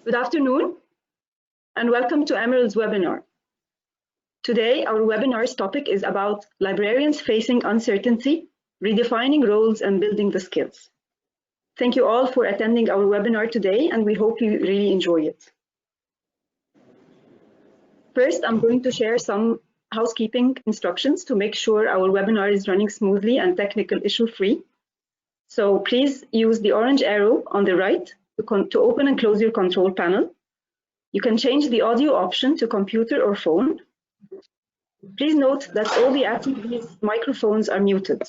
Good afternoon, and welcome to Emerald's webinar. Today, our webinar's topic is about librarians facing uncertainty, redefining roles and building the skills. Thank you all for attending our webinar today, and we hope you really enjoy it. First, I'm going to share some housekeeping instructions to make sure our webinar is running smoothly and technical issue-free. So please use the orange arrow on the right to open and close your control panel. You can change the audio option to computer or phone. Please note that all the attendees' microphones are muted.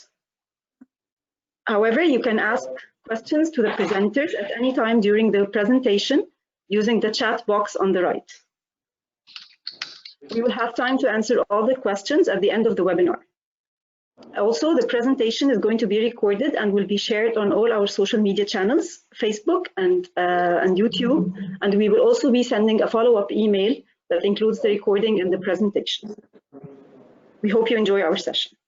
However, you can ask questions to the presenters at any time during the presentation using the chat box on the right. We will have time to answer all the questions at the end of the webinar. Also, the presentation is going to be recorded and will be shared on all our social media channels, Facebook and YouTube, and we will also be sending a follow-up email that includes the recording and the presentation. We hope you enjoy our session.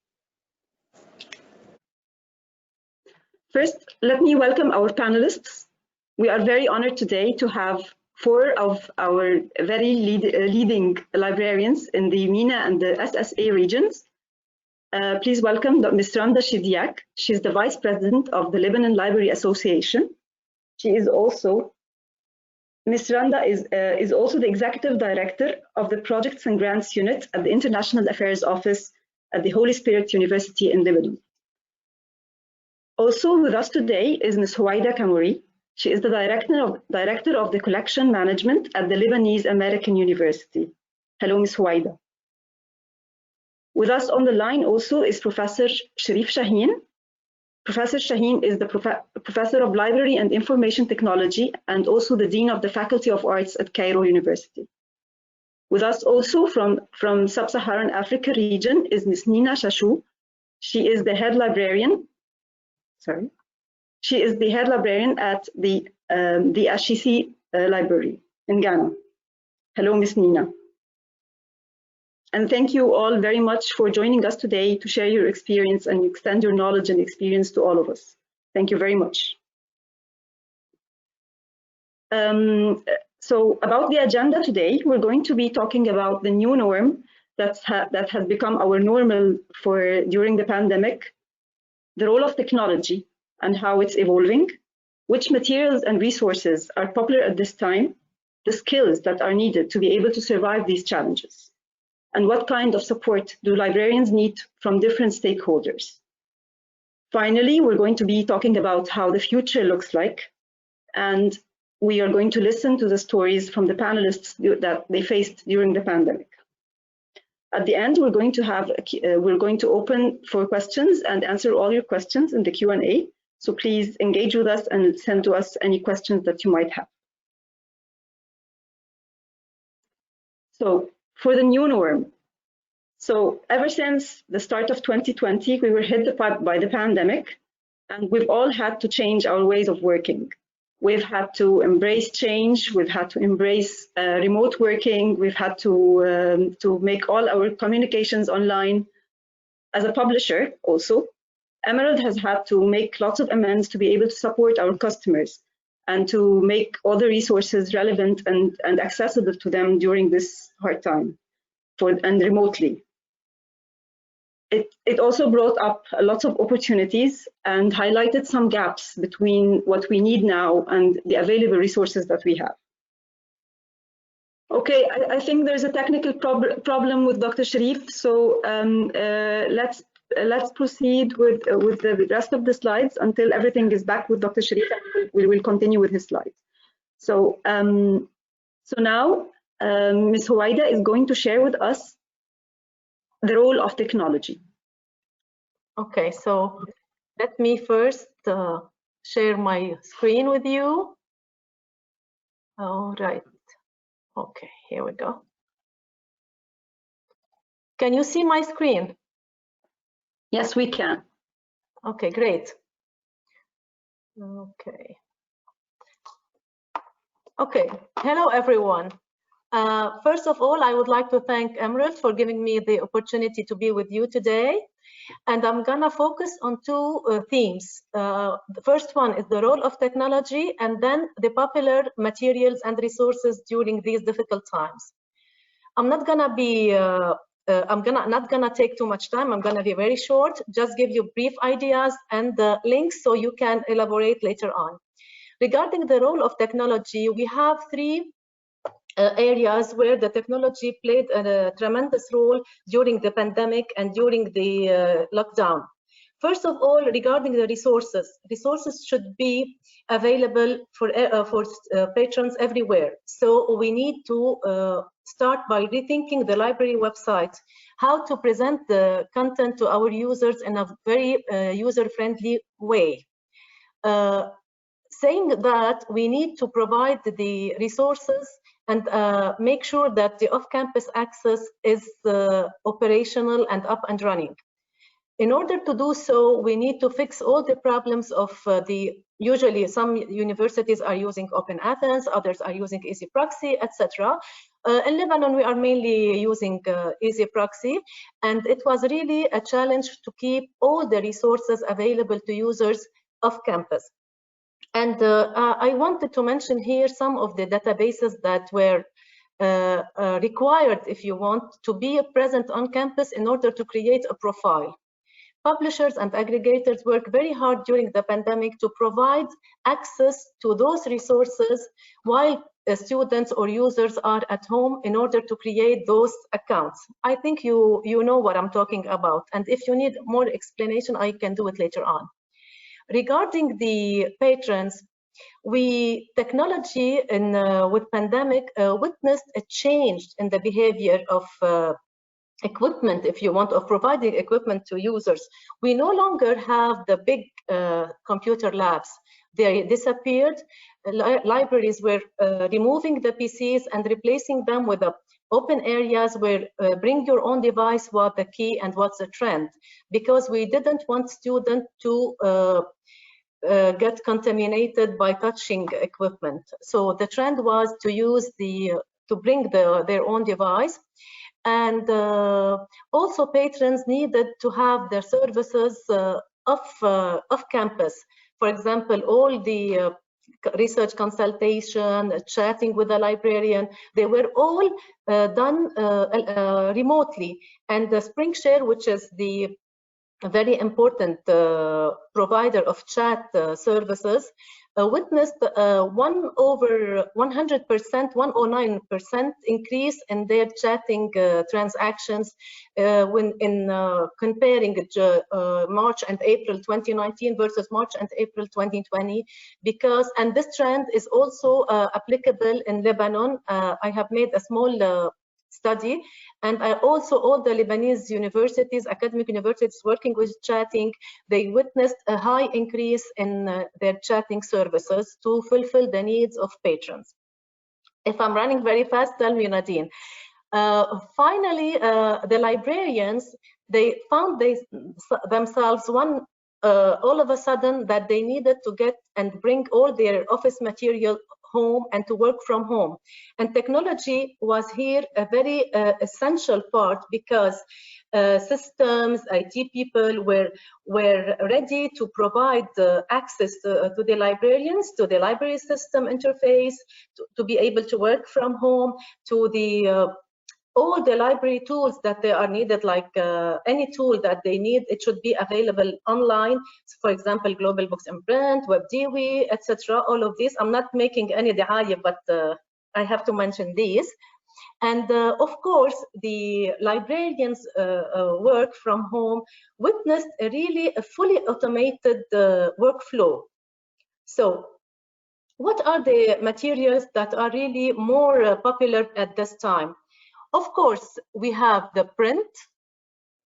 First, let me welcome our panelists. We are very honored today to have 4 of our very leading librarians in the MENA and the SSA regions. Please welcome Ms. Randa Shidiak. She's the Vice President of the Lebanon Library Association. She is also, Ms. Randa is also the Executive Director of the Projects and Grants Unit at the International Affairs Office at the Holy Spirit University in Lebanon. Also with us today is Ms. Huwaida Kamouri. She is the Director of the Collection Management at the Lebanese American University. Hello, Ms. Huwaida. With us on the line also is Professor Sharif Shaheen. Professor Shaheen is the Professor of Library and Information Technology and also the Dean of the Faculty of Arts at Cairo University. With us also from Sub-Saharan Africa region is Ms. Nina Shashu. She is the head librarian. She is the head librarian at the Ashisi Library in Ghana. Hello, Ms. Nina. And thank you all very much for joining us today to share your experience and extend your knowledge and experience to all of us. Thank you very much. So about the agenda today, we're going to be talking about the new norm that has become our normal during the pandemic, the role of technology and how it's evolving, which materials and resources are popular at this time, the skills that are needed to be able to survive these challenges, and what kind of support do librarians need from different stakeholders. Finally, we're going to be talking about how the future looks like, and we are going to listen to the stories from the panelists that they faced during the pandemic. At the end, we're going to open for questions and answer all your questions in the Q&A. So please engage with us and send to us any questions that you might have. So for the new norm. So ever since the start of 2020, we were hit by the pandemic, and we've all had to change our ways of working. We've had to embrace change. We've had to embrace remote working. We've had to make all our communications online. As a publisher also, Emerald has had to make lots of amends to be able to support our customers and to make all the resources relevant and accessible to them during this hard time and remotely. It also brought up lots of opportunities and highlighted some gaps between what we need now and the available resources that we have. Okay, I think there's a technical problem with Dr. Sharif, so let's proceed with the rest of the slides until everything is back with Dr. Sharif, and we will continue with his slides. So, now Ms. Huwaida is going to share with us the role of technology. Okay, so let me first share my screen with you. All right. Okay, here we go. Can you see my screen? Yes, we can. Okay, great. Okay. Okay, hello everyone. First of all, I would like to thank Emerald for giving me the opportunity to be with you today. And I'm gonna focus on two themes. The first one is the role of technology, and then the popular materials and resources during these difficult times. I'm not gonna be, not gonna take too much time. I'm gonna be very short, just give you brief ideas and links so you can elaborate later on. Regarding the role of technology, we have three areas where the technology played a tremendous role during the pandemic and during the lockdown. First of all, regarding the resources should be available for patrons everywhere. So we need to start by rethinking the library website, how to present the content to our users in a very user-friendly way. Saying that, we need to provide the resources and make sure that the off-campus access is operational and up and running. In order to do so, we need to fix all the problems of usually some universities are using Open Athens, others are using Easy Proxy, etc. In Lebanon, we are mainly using Easy Proxy, and it was really a challenge to keep all the resources available to users off campus. And I wanted to mention here some of the databases that were required, if you want, to be present on campus in order to create a profile. Publishers and aggregators work very hard during the pandemic to provide access to those resources while students or users are at home in order to create those accounts. I think you know what I'm talking about. And if you need more explanation, I can do it later on. Regarding the patrons, technology with pandemic witnessed a change in the behavior of equipment, if you want, of providing equipment to users. We no longer have the big computer labs. They disappeared. Libraries were removing the PCs and replacing them with open areas where bring your own device was the key and what's the trend, because we didn't want students to get contaminated by touching equipment. So the trend was to use to bring their own device. And also patrons needed to have their services off campus. For example, all the research consultation, chatting with the librarian, they were all done remotely. And the SpringShare, which is the very important provider of chat services, witnessed 100%, 109% increase in their chatting transactions when comparing March and April 2019 versus March and April 2020. And this trend is also applicable in Lebanon. I have made a small study, and also all the Lebanese universities, academic universities working with chatting, they witnessed a high increase in their chatting services to fulfill the needs of patrons. If I'm running very fast, tell me, Nadine. Finally, the librarians, they found themselves all of a sudden that they needed to get and bring all their office material home and to work from home. And technology was here a very essential part, because systems, IT people were ready to provide access to the librarians, to the library system interface, to be able to work from home, to the all the library tools that they are needed, like any tool that they need, it should be available online. So for example, Global Books in Print, WebDiwi, etc. All of these. I'm not making any dahaya, but I have to mention these. And of course, the librarians' work from home witnessed a fully automated workflow. So what are the materials that are really more popular at this time? Of course, we have the print.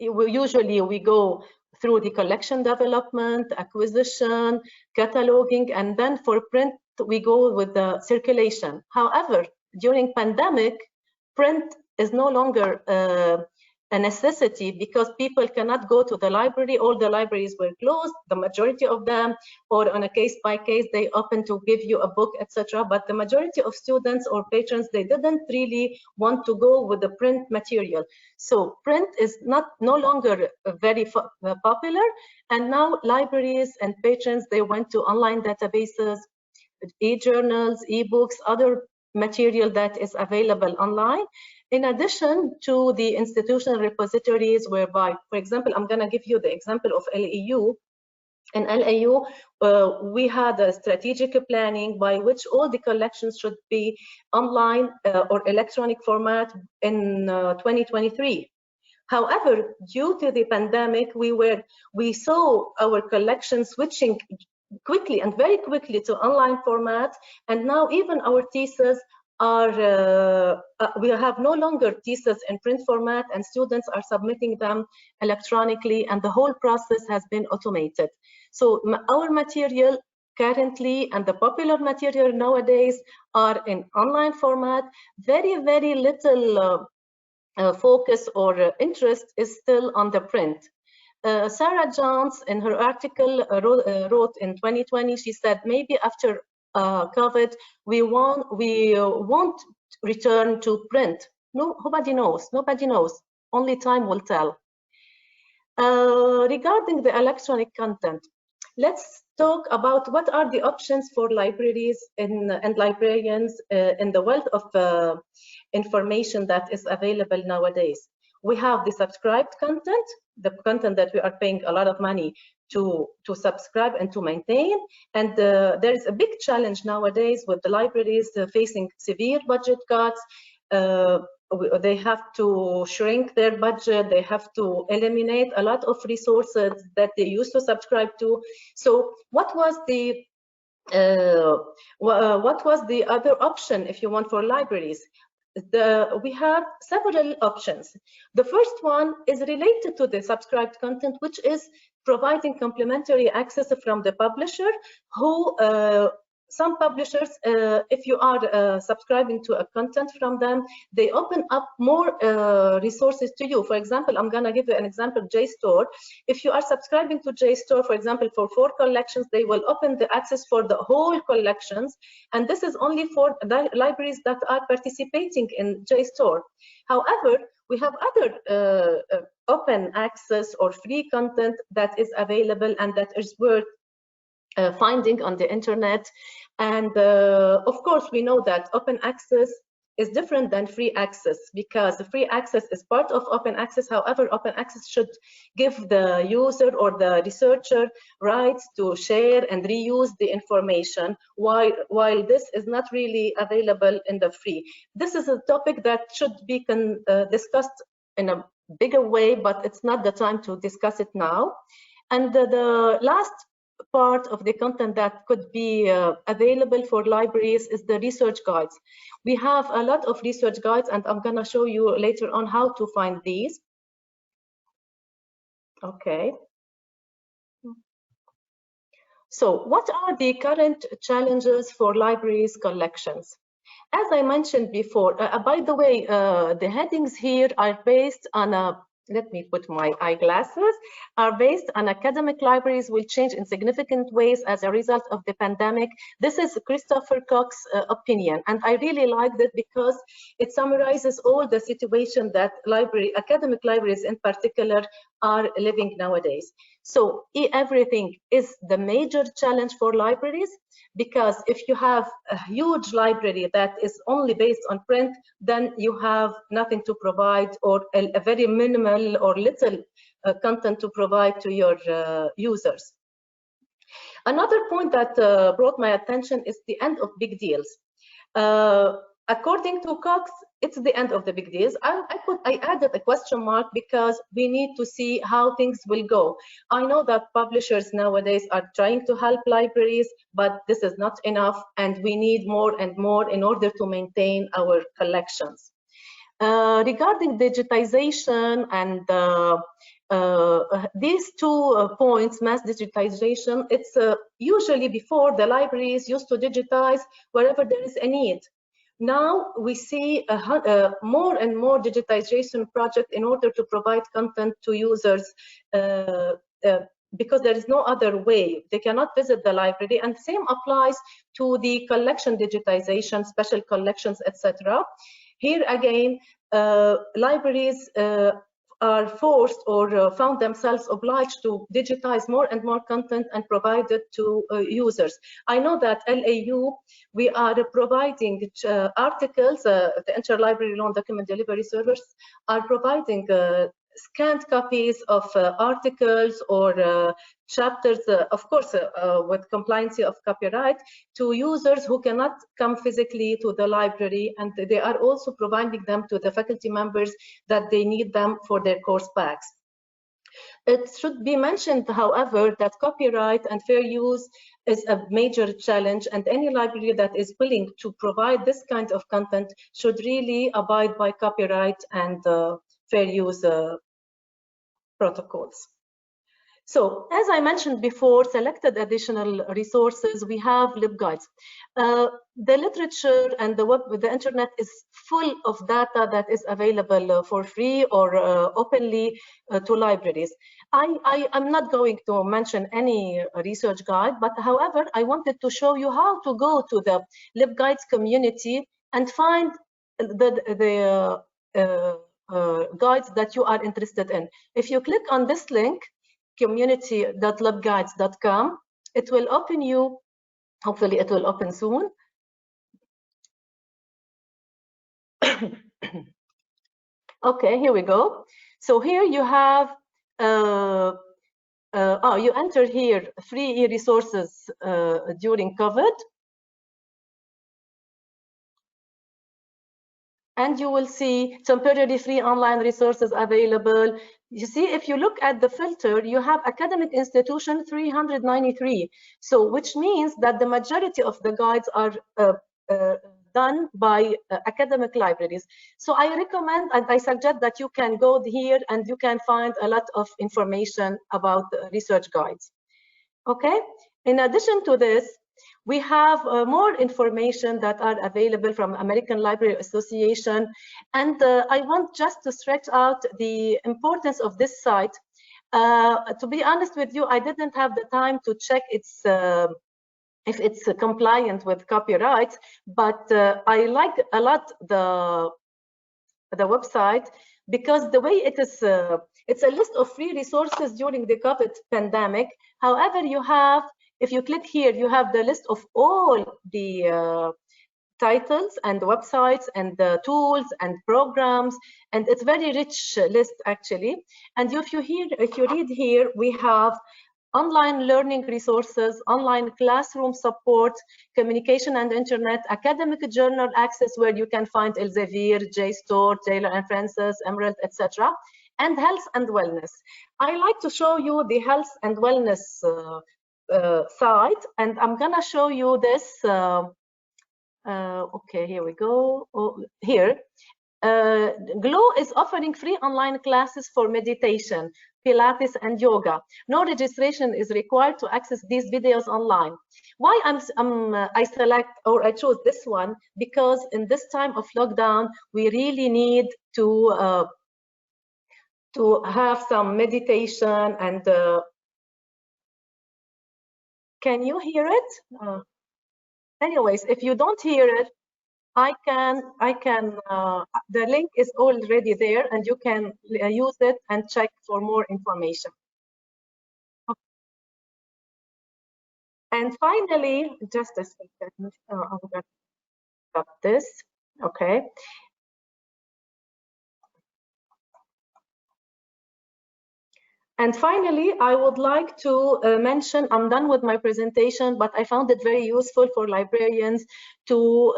Usually we go through the collection development, acquisition, cataloging, and then for print, we go with the circulation. However, during pandemic, print is no longer a necessity because people cannot go to the library. All the libraries were closed, the majority of them, or on a case by case, they open to give you a book, etc. But the majority of students or patrons, they didn't really want to go with the print material. So print is no longer very popular. And now libraries and patrons, they went to online databases, e-journals, e-books, other material that is available online. In addition to the institutional repositories, whereby, for example, I'm going to give you the example of LAU. In LAU, we had a strategic planning by which all the collections should be online or electronic format in 2023. However, due to the pandemic, we saw our collections switching quickly and very quickly to online format, and now even our theses are we have no longer theses in print format, and students are submitting them electronically, and the whole process has been automated. So our material currently and the popular material nowadays are in online format. Very, very little focus or interest is still on the print. Sarah Jones, in her article, wrote in 2020, she said, maybe after COVID, we won't return to print. No, nobody knows. Nobody knows. Only time will tell. Regarding the electronic content, let's talk about what are the options for libraries and librarians in the wealth of information that is available nowadays. We have the subscribed content, the content that we are paying a lot of money to subscribe and to maintain. And there is a big challenge nowadays with the libraries facing severe budget cuts. They have to shrink their budget. They have to eliminate a lot of resources that they used to subscribe to. So what was the other option if you want for libraries? We have several options. The first one is related to the subscribed content, which is providing complementary access from the publisher, who some publishers, if you are subscribing to a content from them, they open up more resources to you. For example, I'm gonna give you an example, JSTOR. If you are subscribing to JSTOR, for example, for 4 collections, they will open the access for the whole collections. And this is only for the libraries that are participating in JSTOR. However, we have other open access or free content that is available and that is worth finding on the internet. And of course, we know that open access is different than free access, because free access is part of open access. However, open access should give the user or the researcher rights to share and reuse the information, while this is not really available in the free. This is a topic that should be discussed in a bigger way, but it's not the time to discuss it now. And the last part of the content that could be available for libraries is the research guides. We have a lot of research guides, and I'm going to show you later on how to find these. Okay. So what are the current challenges for libraries' collections? As I mentioned before, by the way, the headings here are based on a, let me put my eyeglasses, are based on academic libraries will change in significant ways as a result of the pandemic. This is Christopher Cox's opinion, and I really liked it because it summarizes all the situation that academic libraries in particular are living nowadays. So everything is the major challenge for libraries, because if you have a huge library that is only based on print, then you have nothing to provide, or a very minimal or little content to provide to your users. Another point that brought my attention is the end of big deals. According to Cox, it's the end of the big deals. I added a question mark because we need to see how things will go. I know that publishers nowadays are trying to help libraries, but this is not enough, and we need more and more in order to maintain our collections. Regarding digitization and these 2 points, mass digitization, it's usually before the libraries used to digitize wherever there is a need. Now we see more and more digitization project in order to provide content to users because there is no other way. They cannot visit the library, and the same applies to the collection digitization, special collections, etc. Here again, libraries are forced or found themselves obliged to digitize more and more content and provide it to users. I know that LAU, we are providing articles, the Interlibrary Loan Document Delivery Service are providing scanned copies of articles or chapters, of course, with compliance of copyright, to users who cannot come physically to the library, and they are also providing them to the faculty members that they need them for their course packs. It should be mentioned, however, that copyright and fair use is a major challenge, and any library that is willing to provide this kind of content should really abide by copyright and fair use protocols. So, as I mentioned before, selected additional resources, we have LibGuides. The literature and the internet is full of data that is available for free or openly to libraries. I am not going to mention any research guide, but however, I wanted to show you how to go to the LibGuides community and find the guides that you are interested in. If you click on this link, community.libguides.com, it will open you, hopefully it will open soon. Okay, here we go. So here you have, you enter here free e-resources during COVID. And you will see temporary free online resources available. You see, if you look at the filter, you have academic institution 393. So which means that the majority of the guides are done by academic libraries. So I recommend and I suggest that you can go here and you can find a lot of information about research guides. Okay, in addition to this, we have more information that are available from American Library Association. And I want just to stretch out the importance of this site. To be honest with you, I didn't have the time to check its if it's compliant with copyright, but I like a lot the website because the way it is, it's a list of free resources during the COVID pandemic. However, you have, if you click here, you have the list of all the titles and websites and the tools and programs, and it's very rich list actually. And if you read here, we have online learning resources, online classroom support, communication and internet, academic journal access where you can find Elsevier, JSTOR, Taylor and Francis, Emerald, etc., and health and wellness. I like to show you the health and wellness site, and I'm gonna show you this. Okay, here we go. Oh, here. GLOW is offering free online classes for meditation, Pilates, and yoga. No registration is required to access these videos online. Why I select or I chose this one? Because in this time of lockdown, we really need to have some meditation and can you hear it? Anyways, if you don't hear it, I can, the link is already there and you can use it and check for more information. And finally, just a second, I'm going to stop this, okay. And finally, I would like to mention, I'm done with my presentation, but I found it very useful for librarians to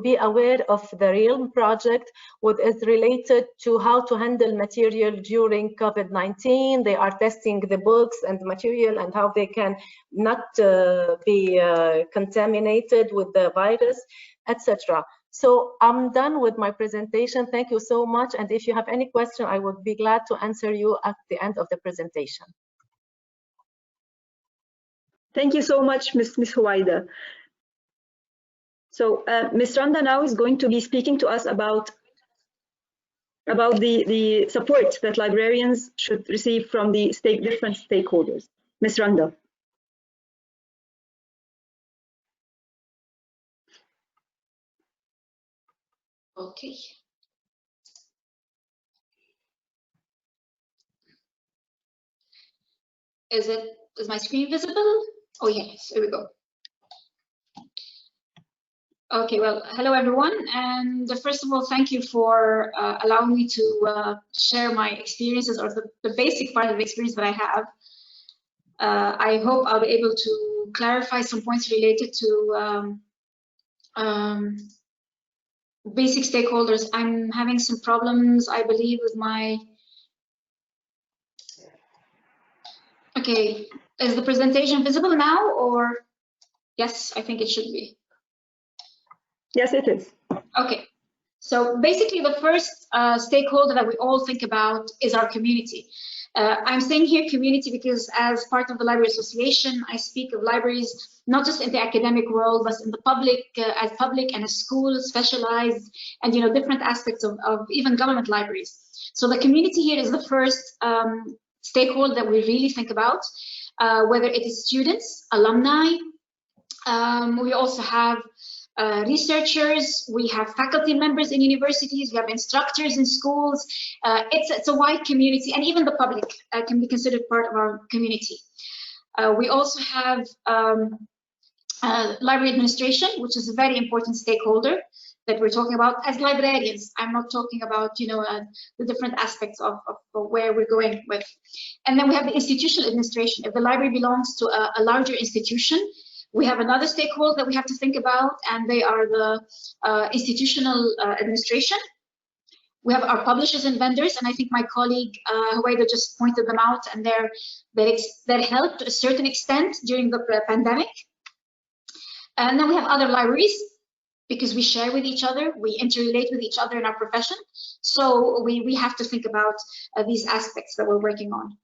be aware of the REALM project, what is related to how to handle material during COVID-19. They are testing the books and the material and how they can not be contaminated with the virus, etc. So I'm done with my presentation. Thank you so much. And if you have any question, I would be glad to answer you at the end of the presentation. Thank you so much, Ms. Huwaida. So Ms. Randa now is going to be speaking to us about the support that librarians should receive from the different stakeholders. Ms. Randa. Okay. Is my screen visible? Oh yes, here we go. Okay, well, hello everyone, and first of all, thank you for allowing me to share my experiences, or the basic part of the experience that I have. I hope I'll be able to clarify some points related to basic stakeholders. I'm having some problems, I believe, with my... Okay, is the presentation visible now, or... Yes, I think it should be. Yes, it is. Okay, so basically the first stakeholder that we all think about is our community. I'm saying here community because as part of the Library Association, I speak of libraries not just in the academic world, but in the public, as public and as school, specialized, and different aspects of even government libraries. So the community here is the first stakeholder that we really think about, whether it is students, alumni. We also have researchers, we have faculty members in universities, we have instructors in schools. It's a wide community, and even the public can be considered part of our community. We also have library administration, which is a very important stakeholder that we're talking about as librarians. I'm not talking about the different aspects of where we're going with. And then we have the institutional administration. If the library belongs to a larger institution, we have another stakeholder that we have to think about, and they are the institutional administration. We have our publishers and vendors, and I think my colleague Huwaida just pointed them out, and that helped to a certain extent during the pandemic. And then we have other libraries, because we share with each other, we interrelate with each other in our profession. So we have to think about these aspects that we're working on.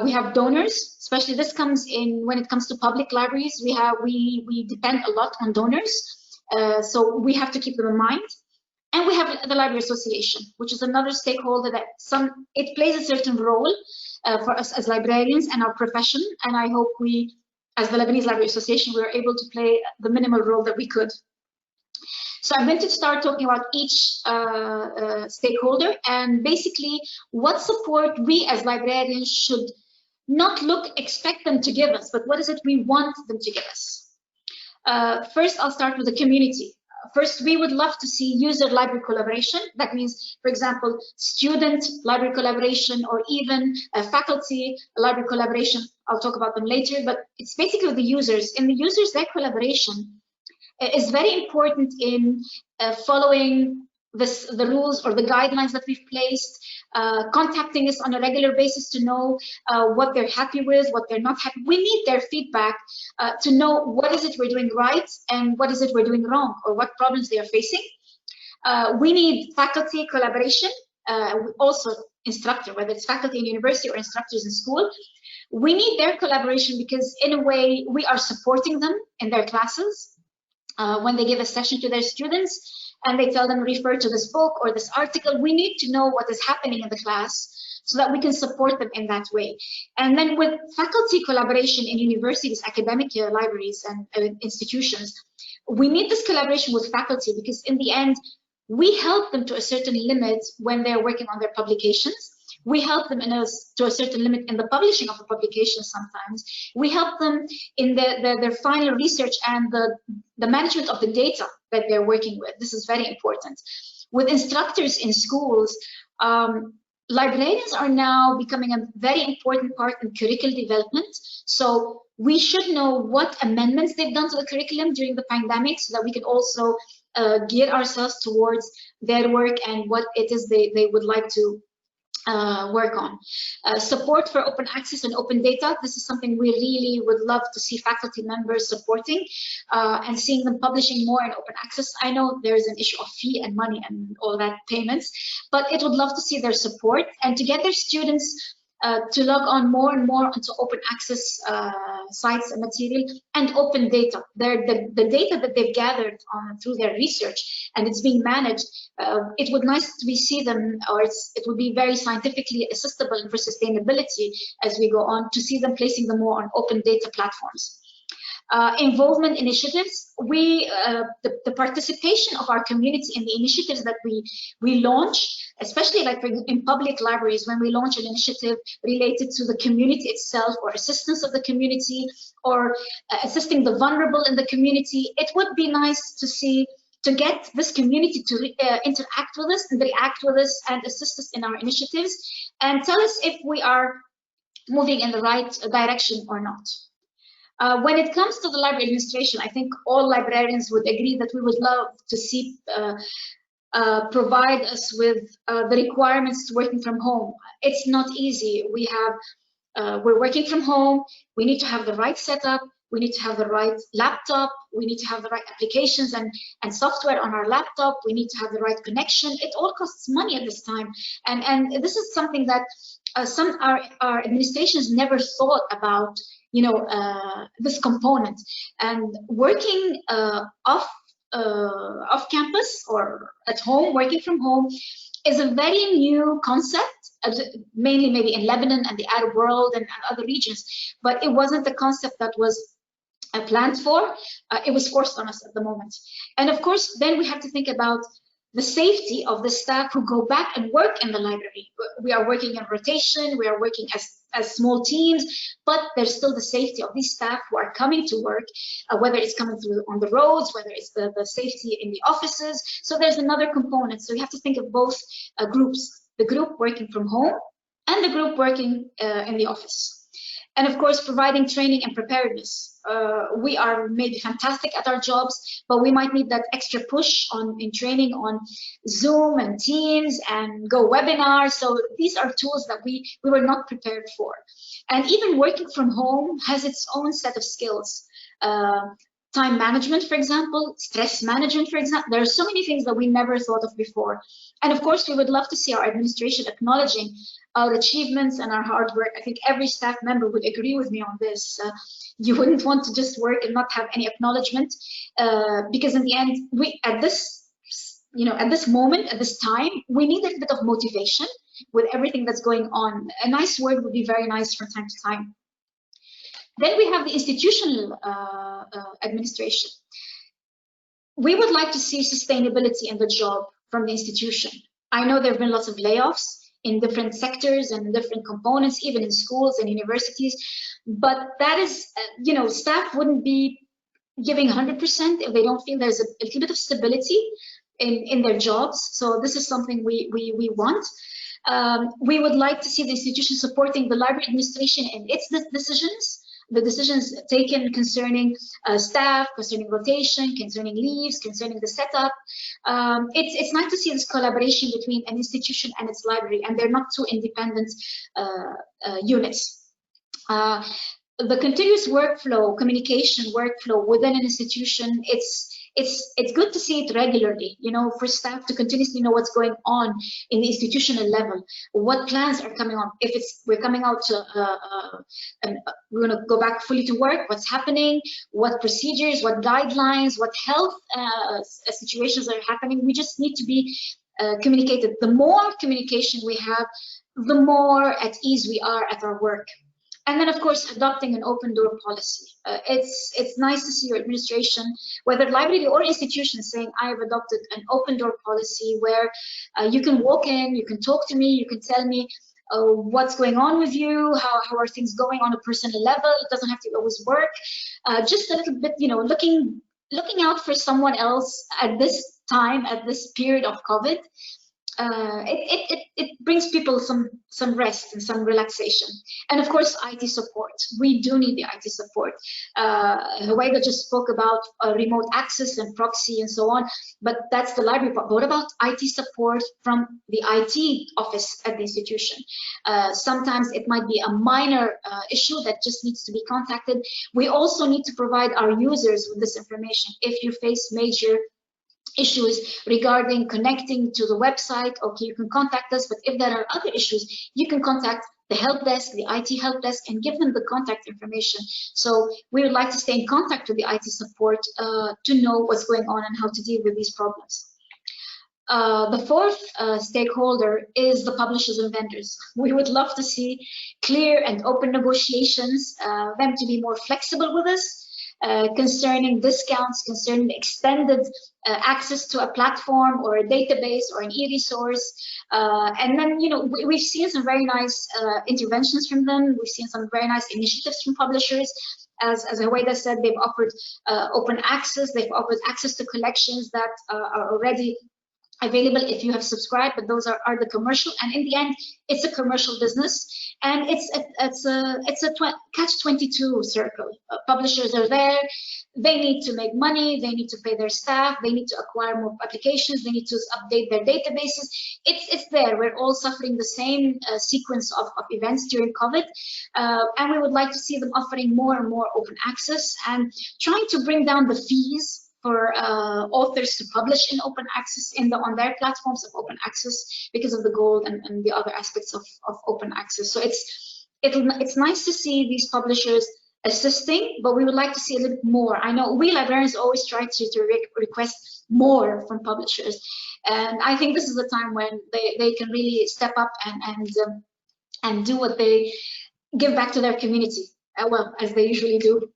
We have donors, especially this comes in when it comes to public libraries. We depend a lot on donors, so we have to keep them in mind. And we have the Library Association, which is another stakeholder that it plays a certain role for us as librarians and our profession. And I hope we, as the Lebanese Library Association, we were able to play the minimal role that we could. So I'm going to start talking about each stakeholder and basically what support we as librarians should not expect them to give us, but what is it we want them to give us. First, I'll start with the community. First, we would love to see user library collaboration. That means, for example, student library collaboration, or even faculty library collaboration. I'll talk about them later, but it's basically the users. In the users, their collaboration is very important in following the rules or the guidelines that we've placed, contacting us on a regular basis to know what they're happy with, what they're not happy. We need their feedback to know what is it we're doing right and what is it we're doing wrong, or what problems they are facing. We need faculty collaboration, also instructor, whether it's faculty in university or instructors in school. We need their collaboration because in a way we are supporting them in their classes. When they give a session to their students and they tell them refer to this book or this article, we need to know what is happening in the class so that we can support them in that way. And then with faculty collaboration in universities, academic libraries and institutions, we need this collaboration with faculty because in the end, we help them to a certain limit when they're working on their publications. We help them to a certain limit in the publishing of the publication sometimes. We help them in their final research and the management of the data that they're working with. This is very important. With instructors in schools, librarians are now becoming a very important part in curriculum development. So we should know what amendments they've done to the curriculum during the pandemic so that we can also gear ourselves towards their work and what it is they would like to work on. Support for open access and open data. This is something we really would love to see faculty members supporting and seeing them publishing more in open access. I know there's an issue of fee and money and all that payments, but it would love to see their support and to get their students to log on more and more onto open access sites and material and open data. The data that they've gathered through their research and it's being managed, it would nice to see them, or it would be very scientifically assistable for sustainability as we go on to see them placing them more on open data platforms. Involvement initiatives, the participation of our community in the initiatives that we launch, especially like in public libraries, when we launch an initiative related to the community itself or assistance of the community or assisting the vulnerable in the community, it would be nice to see, to get this community to interact with us and react with us and assist us in our initiatives and tell us if we are moving in the right direction or not. When it comes to the library administration, I think all librarians would agree that we would love to see provide us with the requirements to working from home. It's not easy. We're working from home. We need to have the right setup. We need to have the right laptop. We need to have the right applications and software on our laptop. We need to have the right connection. It all costs money at this time. And this is something that our administrations never thought about, this component. And working off campus or at home, working from home, is a very new concept, mainly maybe in Lebanon and the Arab world and other regions, but it wasn't the concept that was planned for. It was forced on us at the moment. And of course, then we have to think about the safety of the staff who go back and work in the library. We are working in rotation, we are working as small teams, but there's still the safety of these staff who are coming to work, whether it's coming through on the roads, whether it's the safety in the offices. So there's another component. So you have to think of both groups, the group working from home and the group working in the office. And of course, providing training and preparedness. We are maybe fantastic at our jobs, but we might need that extra push in training on Zoom and Teams and Go webinars. So these are tools that we were not prepared for. And even working from home has its own set of skills. Time management, for example, stress management, for example. There are so many things that we never thought of before. And of course, we would love to see our administration acknowledging our achievements and our hard work. I think every staff member would agree with me on this. You wouldn't want to just work and not have any acknowledgement, because in the end, at this moment, at this time, we need a bit of motivation with everything that's going on. A nice word would be very nice from time to time. Then we have the institutional administration. We would like to see sustainability in the job from the institution. I know there have been lots of layoffs in different sectors and different components, even in schools and universities, but that is, staff wouldn't be giving 100% if they don't feel there's a little bit of stability in their jobs. So this is something we want. We would like to see the institution supporting the library administration in its decisions. The decisions taken concerning staff, concerning rotation, concerning leaves, concerning the setup. It's nice to see this collaboration between an institution and its library, and they're not two independent units. The continuous workflow, communication workflow within an institution, it's good to see it regularly, for staff to continuously know what's going on in the institutional level, what plans are coming on. If we're coming out to, and we're going to go back fully to work, what's happening, what procedures, what guidelines, what health situations are happening. We just need to be communicated. The more communication we have, the more at ease we are at our work. And then, of course, adopting an open door policy. It's nice to see your administration, whether library or institution, saying, I have adopted an open door policy where you can walk in, you can talk to me, you can tell me what's going on with you, how are things going on a personal level. It doesn't have to always work. Just a little bit, looking out for someone else at this time, at this period of COVID. It brings people some rest and some relaxation. And of course, IT support. We do need the IT support. Huwaida just spoke about remote access and proxy and so on, but that's the library part. But what about IT support from the IT office at the institution? Sometimes it might be a minor issue that just needs to be contacted. We also need to provide our users with this information. If you face major issues regarding connecting to the website, okay, you can contact us, but if there are other issues, you can contact the help desk, the IT help desk, and give them the contact information. So we would like to stay in contact with the IT support to know what's going on and how to deal with these problems. The fourth stakeholder is the publishers and vendors. We would love to see clear and open negotiations, them to be more flexible with us, concerning discounts, concerning extended access to a platform or a database or an e-resource. And then, we've seen some very nice interventions from them. We've seen some very nice initiatives from publishers. As Huwaida said, they've offered open access. They've offered access to collections that are already available if you have subscribed, but those are the commercial, and in the end it's a commercial business, and it's a catch-22 circle. Publishers are there, they need to make money, they need to pay their staff, they need to acquire more applications, they need to update their databases. It's there. We're all suffering the same sequence of events during COVID, and we would like to see them offering more and more open access and trying to bring down the fees for authors to publish in open access on their platforms of open access because of the gold and the other aspects of open access. So it's nice to see these publishers assisting, but we would like to see a little bit more. I know we librarians always try to request more from publishers, and I think this is the time when they can really step up and do what they give back to their community, well, as they usually do.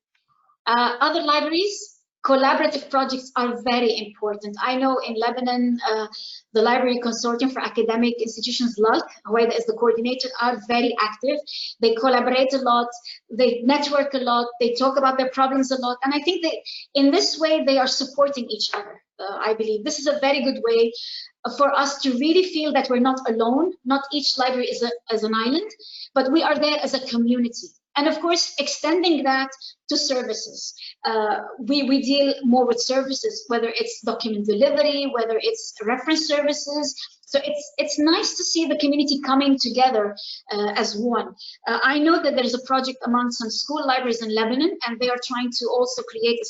Other libraries, collaborative projects are very important. I know in Lebanon, the Library Consortium for Academic Institutions, LULC, Huwaida is the coordinator, are very active. They collaborate a lot, they network a lot, they talk about their problems a lot, and I think that in this way they are supporting each other. I believe this is a very good way for us to really feel that we're not alone. Not each library is an island, but we are there as a community. And of course, extending that to services. We deal more with services, whether it's document delivery, whether it's reference services. So it's nice to see the community coming together as one. I know that there is a project among some school libraries in Lebanon, and they are trying to also create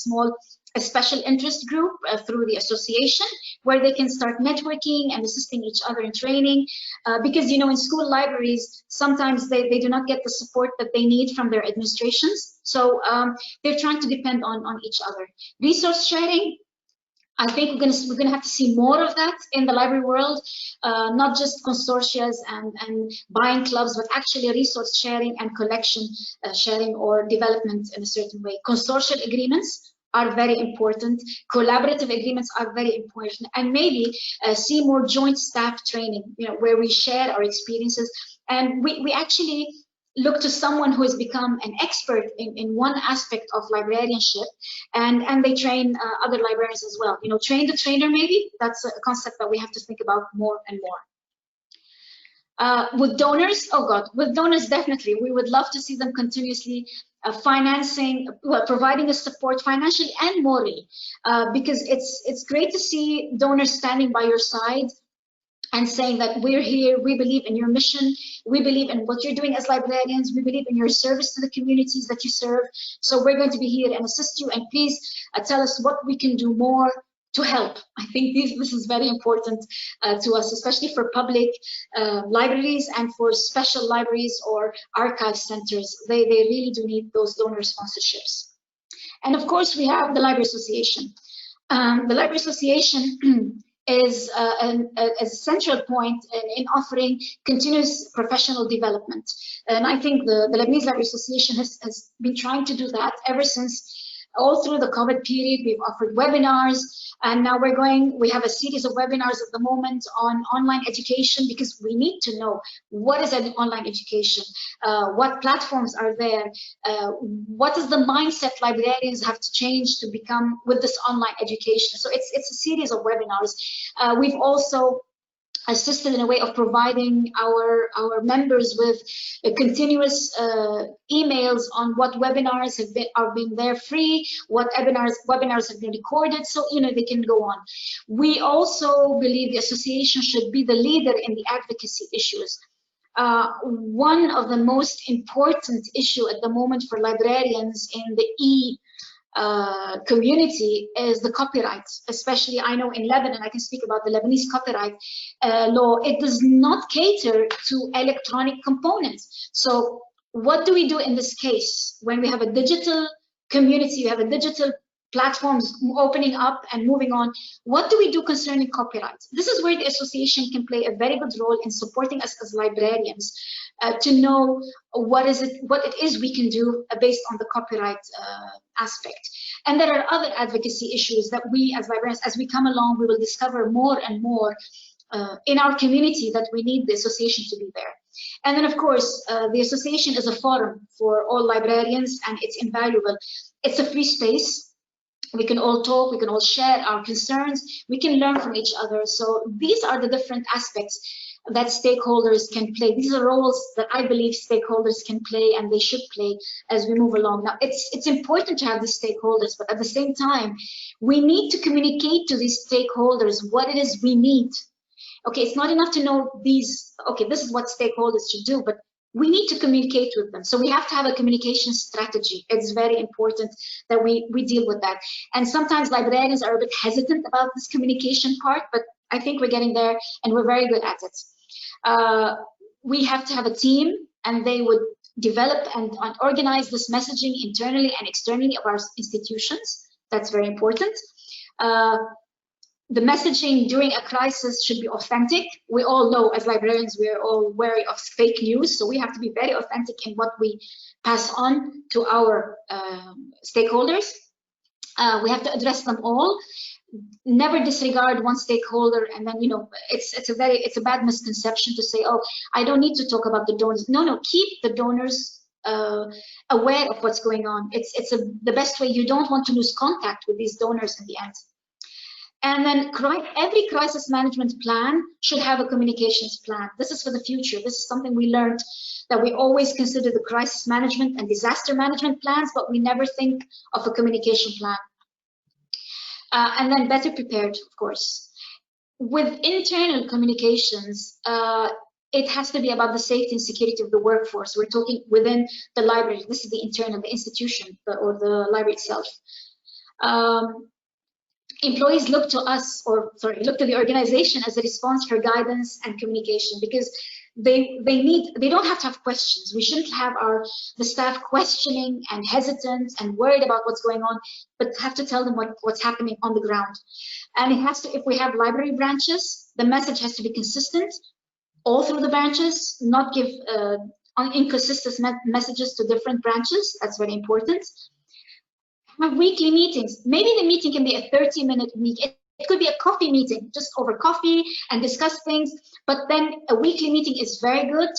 a special interest group through the association where they can start networking and assisting each other in training. Because, in school libraries, sometimes they do not get the support that they need from their administrations. So they're trying to depend on each other. Resource sharing, I think we're gonna have to see more of that in the library world, not just consortia and buying clubs, but actually resource sharing and collection sharing or development in a certain way. Consortial agreements are very important. Collaborative agreements are very important, and maybe see more joint staff training, where we share our experiences, and we actually look to someone who has become an expert in one aspect of librarianship, and they train other librarians as well. Train the trainer, maybe. That's a concept that we have to think about more and more. With donors, oh God, with donors, definitely. We would love to see them continuously financing, providing us support financially and morally, because it's great to see donors standing by your side and saying that we're here, we believe in your mission, we believe in what you're doing as librarians, we believe in your service to the communities that you serve. So we're going to be here and assist you, and please tell us what we can do more to help. I think this is very important to us, especially for public libraries and for special libraries or archive centers. They really do need those donor sponsorships. And of course, we have the Library Association. The Library Association is a central point in offering continuous professional development. And I think the Lebanese Library Association has been trying to do that ever since. All through the COVID period, we've offered webinars, and now we have a series of webinars at the moment on online education, because we need to know what is an online education, what platforms are there, what is the mindset librarians have to change to become with this online education. So it's a series of webinars. We've also assisted in a way of providing our members with continuous emails on what webinars are being there free, what webinars have been recorded, so they can go on. We also believe the association should be the leader in the advocacy issues. One of the most important issue at the moment for librarians in the community is the copyright. Especially, I know in Lebanon, I can speak about the Lebanese copyright law. It does not cater to electronic components. So what do we do in this case when we have a digital community, you have a digital platforms opening up and moving on? What do we do concerning copyright? This is where the association can play a very good role in supporting us as librarians to know what it is we can do based on the copyright aspect. And there are other advocacy issues that we as librarians, as we come along, we will discover more and more in our community that we need the association to be there. And then, of course, the association is a forum for all librarians, and it's invaluable. It's a free space. We can all talk, we can all share our concerns, we can learn from each other. So these are the different aspects that stakeholders can play. These are roles that I believe stakeholders can play and they should play as we move along. Now, it's important to have these stakeholders, but at the same time, we need to communicate to these stakeholders what it is we need. Okay, it's not enough to know these, okay, this is what stakeholders should do, but we need to communicate with them. So we have to have a communication strategy. It's very important that we deal with that. And sometimes librarians are a bit hesitant about this communication part, but I think we're getting there and we're very good at it. We have to have a team, and they would develop and organize this messaging internally and externally of our institutions. That's very important. The messaging during a crisis should be authentic. We all know as librarians, we're all wary of fake news, so we have to be very authentic in what we pass on to our stakeholders. We have to address them all. Never disregard one stakeholder, and then, you know, it's a bad misconception to say, oh, I don't need to talk about the donors. No, keep the donors aware of what's going on. It's the best way. You don't want to lose contact with these donors in the end. And then every crisis management plan should have a communications plan. This is for the future. This is something we learned, that we always consider the crisis management and disaster management plans, but we never think of a communication plan. And then better prepared, of course. With internal communications, it has to be about the safety and security of the workforce. We're talking within the library. This is the internal, the institution, or the library itself. Employees look to us, look to the organization as a response for guidance and communication, because they don't have to have questions. We shouldn't have the staff questioning and hesitant and worried about what's going on, but have to tell them what's happening on the ground. And it has to, if we have library branches, the message has to be consistent all through the branches, not give inconsistent messages to different branches. That's very important. Have weekly meetings. Maybe the meeting can be a 30-minute meeting. It could be a coffee meeting, just over coffee and discuss things. But then a weekly meeting is very good.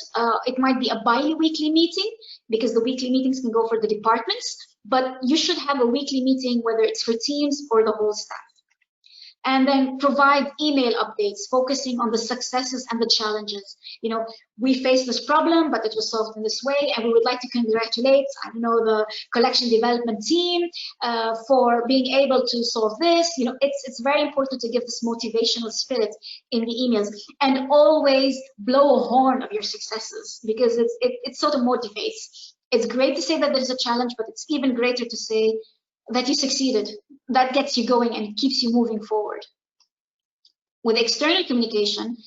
It might be a bi-weekly meeting, because the weekly meetings can go for the departments. But you should have a weekly meeting, whether it's for teams or the whole staff. And then provide email updates focusing on the successes and the challenges. You know, we faced this problem, but it was solved in this way, and we would like to congratulate, I don't know, the collection development team for being able to solve this. You know, it's very important to give this motivational spirit in the emails, and always blow a horn of your successes, because it sort of motivates. It's great to say that there's a challenge, but it's even greater to say that you succeeded. That gets you going and keeps you moving forward. With external communication,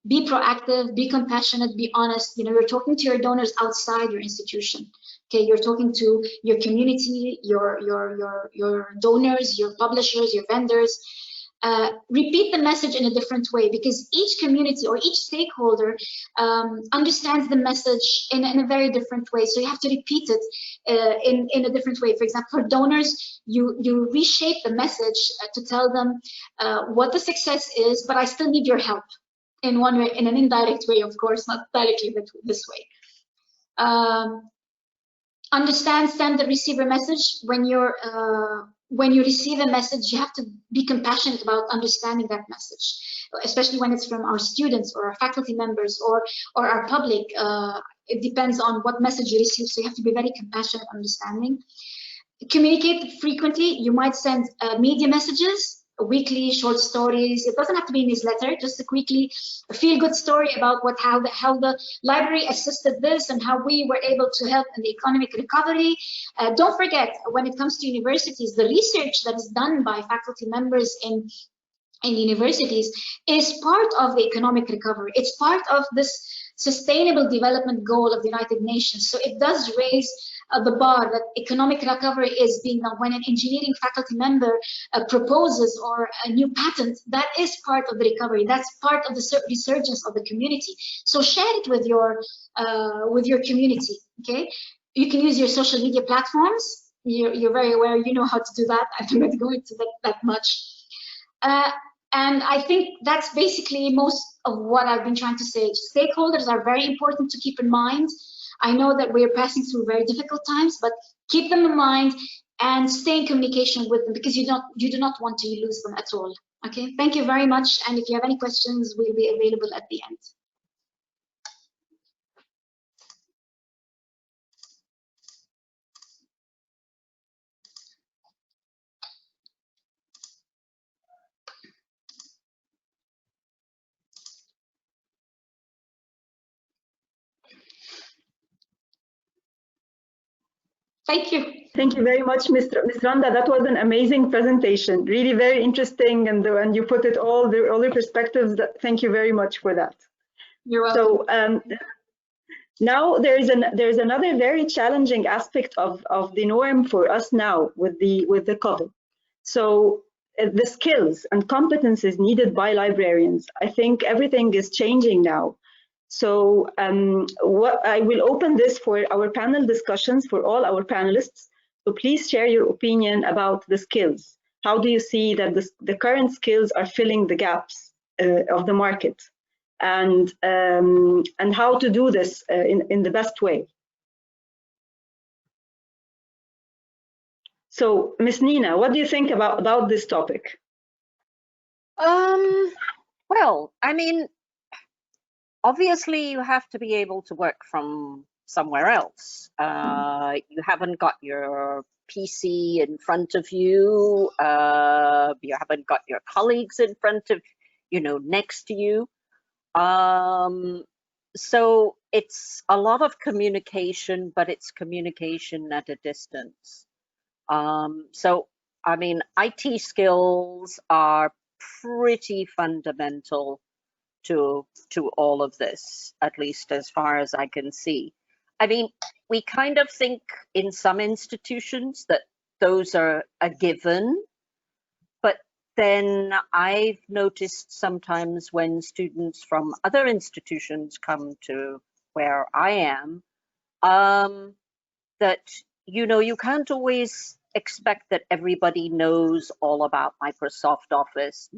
be proactive, be compassionate, be honest. You know, you're talking to your donors outside your institution. Okay, you're talking to your community, your donors, your publishers, your vendors. Repeat the message in a different way, because each community or each stakeholder understands the message in a very different way. So you have to repeat it in a different way. For example, for donors, you reshape the message to tell them what the success is, but I still need your help in one way, in an indirect way, of course, not directly, but this way. Understand, send the receiver message. When you receive a message, you have to be compassionate about understanding that message, especially when it's from our students or our faculty members or our public. It depends on what message you receive, so you have to be very compassionate, understanding. Communicate frequently. You might send media messages weekly short stories. It doesn't have to be a newsletter, just a weekly feel-good story about how the library assisted this and how we were able to help in the economic recovery. Don't forget, when it comes to universities, the research that is done by faculty members in universities is part of the economic recovery. It's part of this sustainable development goal of the United Nations. So it does raise the bar that economic recovery is being done. When an engineering faculty member proposes or a new patent, that is part of the recovery. That's part of the resurgence of the community. So share it with your community. Okay, you can use your social media platforms. You're very aware. You know how to do that. I'm not going to that much. And I think that's basically most of what I've been trying to say. Stakeholders are very important to keep in mind. I know that we're passing through very difficult times, but keep them in mind and stay in communication with them, because you do not want to lose them at all. Okay, thank you very much. And if you have any questions, we'll be available at the end. Thank you. Thank you very much, Ms. Randa. That was an amazing presentation. Really very interesting, and you put it all the perspectives. Thank you very much for that. You're welcome. So now there's another very challenging aspect of the norm for us now with the COVID. So the skills and competences needed by librarians. I think everything is changing now. So what I will open this for our panel discussions for all our panelists. So please share your opinion about the skills. How do you see that the current skills are filling the gaps of the market, and how to do this in the best way? So, Ms. Nina, what do you think about this topic? Well, I mean, obviously you have to be able to work from somewhere else. You haven't got your PC in front of you. You haven't got your colleagues in front of, next to you. So it's a lot of communication, but it's communication at a distance. So, I mean, IT skills are pretty fundamental to all of this, at least as far as I can see. I mean, we kind of think in some institutions that those are a given, but then I've noticed sometimes when students from other institutions come to where I am, that, you can't always expect that everybody knows all about Microsoft Office,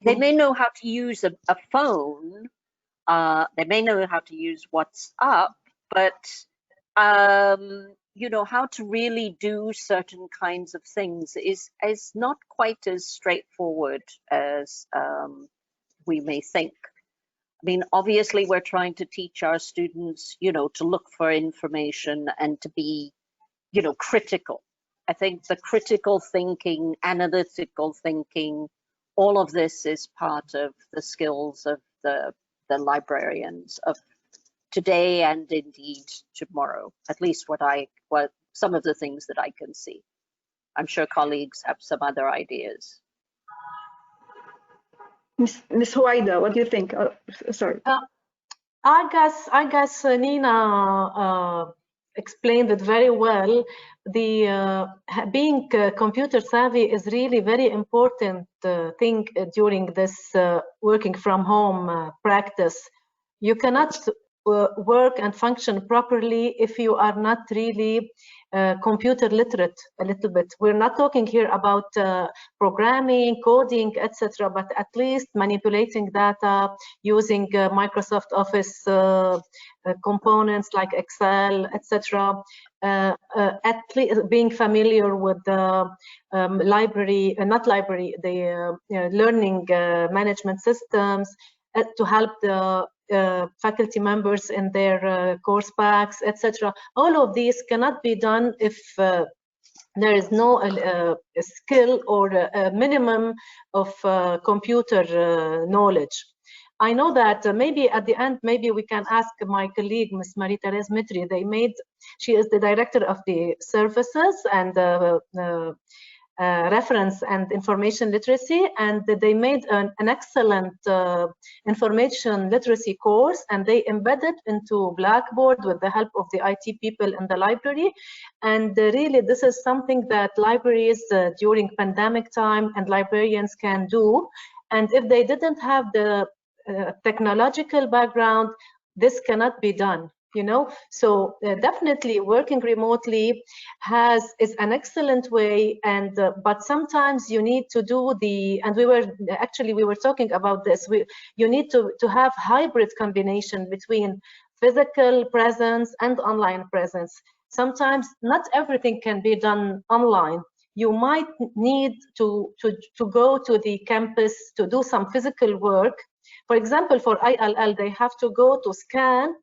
they may know how to use a phone, they may know how to use WhatsApp, but how to really do certain kinds of things is not quite as straightforward as we may think. I mean, obviously we're trying to teach our students, to look for information and to be, critical. I think the critical thinking, analytical thinking, all of this is part of the skills of the librarians of today and indeed tomorrow, at least what some of the things that I can see. I'm sure colleagues have some other ideas. Ms. Huwaida, what do you think? Sorry. I guess Nina explained it very well. The being computer savvy is really very important thing during this working from home practice. You cannot work and function properly if you are not really computer literate a little bit. We're not talking here about programming, coding, etc., but at least manipulating data using Microsoft Office components like Excel, etc. At least being familiar with the learning management systems to help the faculty members in their course packs, etc. All of these cannot be done if there is no a skill or a minimum of computer knowledge. I know that maybe at the end, maybe we can ask my colleague, Ms. Marie-Thérèse Mitri. She is the director of the services and reference and information literacy, and they made an excellent information literacy course, and they embedded into Blackboard with the help of the IT people in the library. And really, this is something that libraries during pandemic time and librarians can do. And if they didn't have the technological background, this cannot be done. You know, so definitely working remotely is an excellent way, and but sometimes you need to do and we were talking about this. You need to have hybrid combination between physical presence and online presence. Sometimes not everything can be done online. You might need to go to the campus to do some physical work. For example, for ILL, they have to go to scan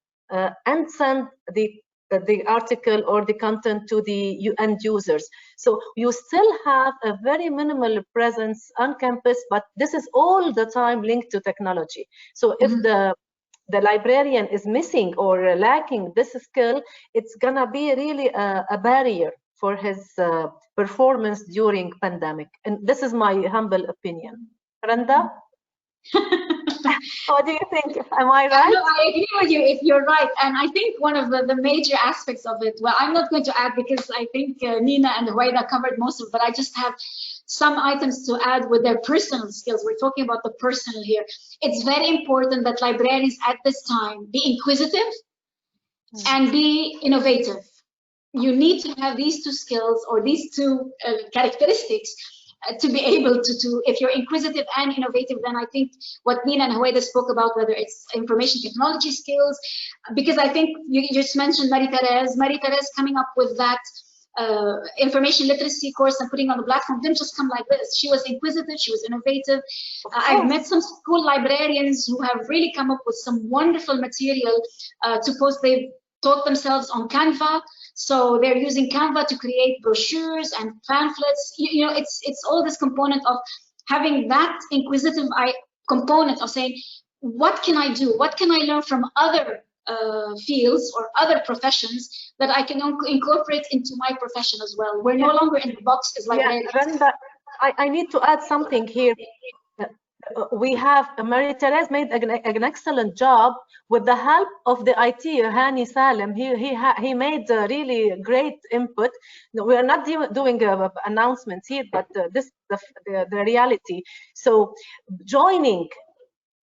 and send the article or the content to the end users. So you still have a very minimal presence on campus, but this is all the time linked to technology. So if the librarian is missing or lacking this skill, it's gonna be really a barrier for his performance during pandemic. And this is my humble opinion. Randa? What do you think? Am I right? No, I agree with you if you're right. And I think one of the major aspects of it, well, I'm not going to add because I think Nina and Huwaida covered most of it, but I just have some items to add with their personal skills. We're talking about the personal here. It's very important that librarians at this time be inquisitive and be innovative. You need to have these two skills or these two characteristics to be able to, if you're inquisitive and innovative, then I think what Nina and Huwaida spoke about, whether it's information technology skills, because I think you just mentioned Marie-Thérèse coming up with that information literacy course and putting on the platform didn't just come like this. She was inquisitive, she was innovative. I've met some school librarians who have really come up with some wonderful material to post. They've taught themselves on Canva. So they're using Canva to create brochures and pamphlets. You know, it's all this component of having that inquisitive component of saying, what can I do? What can I learn from other fields or other professions that I can incorporate into my profession as well? We're no longer in the box as librarians. Yeah, I need to add something here. We have Marie-Thérèse made an excellent job with the help of the IT, Hani Salem. He made really great input. We are not doing announcements here, but this is the reality. So joining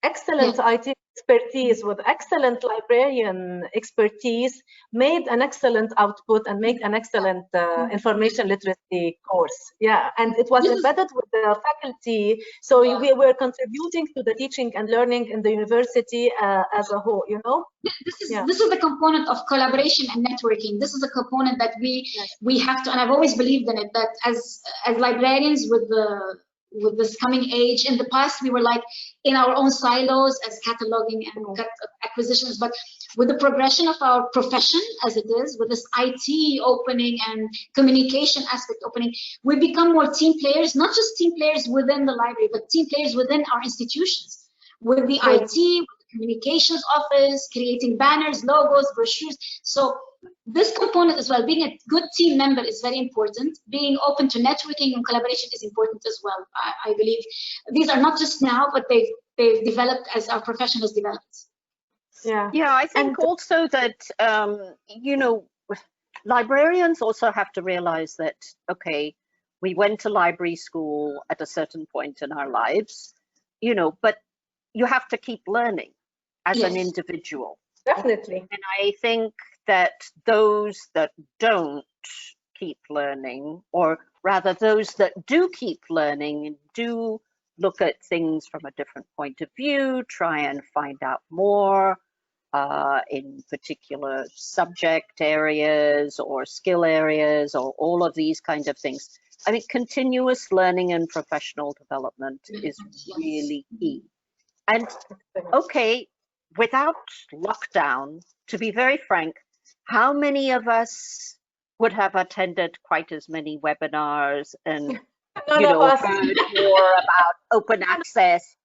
excellent IT expertise with excellent librarian expertise made an excellent output and made an excellent information literacy course. Yeah, and it was embedded with the faculty, so we were contributing to the teaching and learning in the university as a whole, you know. This is the component of collaboration and networking. This is a component that we have to, and I've always believed in it, that as librarians with this coming age, in the past we were like in our own silos as cataloging and acquisitions, but with the progression of our profession as it is, with this IT opening and communication aspect opening, we become more team players, not just team players within the library, but team players within our institutions, with the IT, with the communications office, creating banners, logos, brochures. So this component as well, being a good team member is very important. Being open to networking and collaboration is important as well. I believe these are not just now, but they've developed as our profession has developed. Yeah, I think also that, you know, librarians also have to realize that, okay, we went to library school at a certain point in our lives, you know, but you have to keep learning as an individual. Definitely. And I think that those that don't keep learning, or rather those that do keep learning and do look at things from a different point of view, try and find out more in particular subject areas or skill areas or all of these kinds of things. I mean, continuous learning and professional development is really key. And okay, without lockdown, to be very frank, how many of us would have attended quite as many webinars and, None you of know, us. heard more about open access,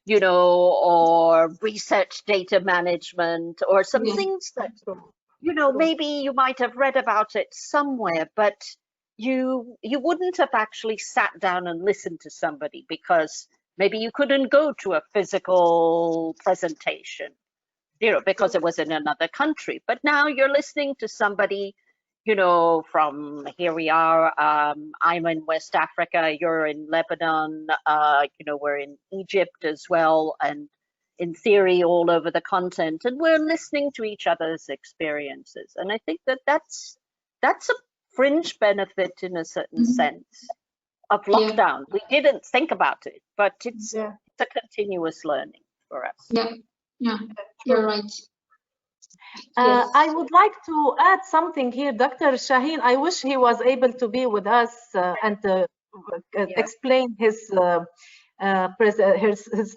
you know, or research data management, or some Yeah. things that, you know, maybe you might have read about it somewhere, but you wouldn't have actually sat down and listened to somebody because maybe you couldn't go to a physical presentation, you know, because it was in another country. But now you're listening to somebody, you know, from here we are, I'm in West Africa, you're in Lebanon, you know, we're in Egypt as well, and in theory all over the continent, and we're listening to each other's experiences. And I think that that's a fringe benefit in a certain sense of lockdown. We didn't think about it, but it's a continuous learning for us. Yeah, you're right. I would like to add something here, Dr. Shaheen. I wish he was able to be with us and explain his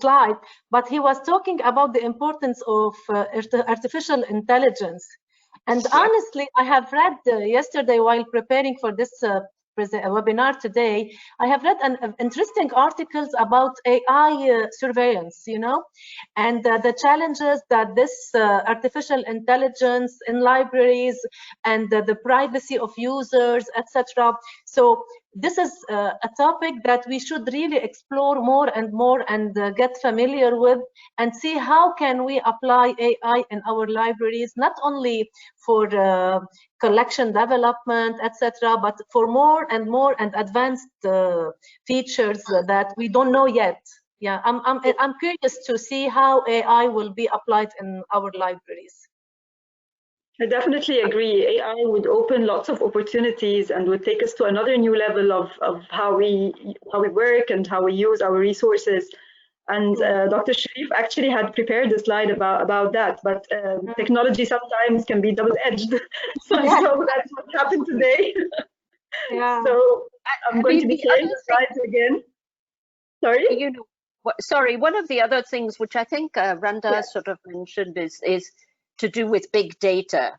slide, but he was talking about the importance of artificial intelligence. And honestly, I have read yesterday while preparing for this webinar today, I have read interesting articles about AI surveillance, you know, and the challenges that this artificial intelligence in libraries and the privacy of users, etc. So this is a topic that we should really explore more and more and get familiar with and see how can we apply AI in our libraries, not only for collection development, etc., but for more and more and advanced features that we don't know yet. Yeah, I'm curious to see how AI will be applied in our libraries. I definitely agree. AI would open lots of opportunities and would take us to another new level of how we work and how we use our resources. And Dr. Sharif actually had prepared a slide about that, but technology sometimes can be double-edged. So that's what happened today. So I'm going to be sharing the slides again. Sorry? You know, sorry, one of the other things which I think Randa sort of mentioned is to do with big data.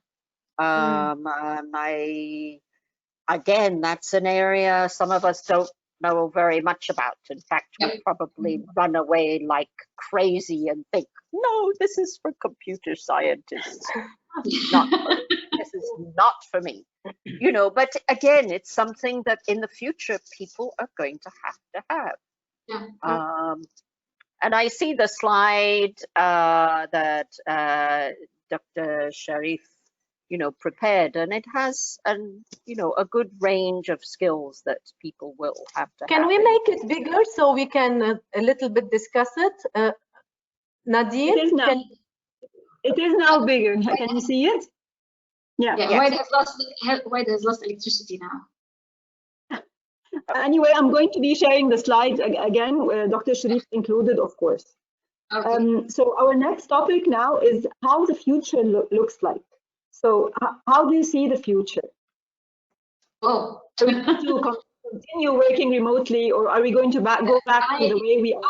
Again, that's an area some of us don't know very much about. In fact, we probably run away like crazy and think, no, this is for computer scientists. This is not for me. You know, but again, it's something that in the future people are going to have. And I see the slide that Dr. Sharif, you know, prepared, and it has you know, a good range of skills that people will have to Can we make it bigger so we can a little bit discuss it? Nadine? It is now bigger. Can you see it? Yeah. White has lost electricity now. Anyway, I'm going to be sharing the slides again, Dr. Sharif included, of course. Okay. So our next topic now is how the future looks like. So how do you see the future? Oh. Are we going to continue working remotely, or are we going to go back to the way we are?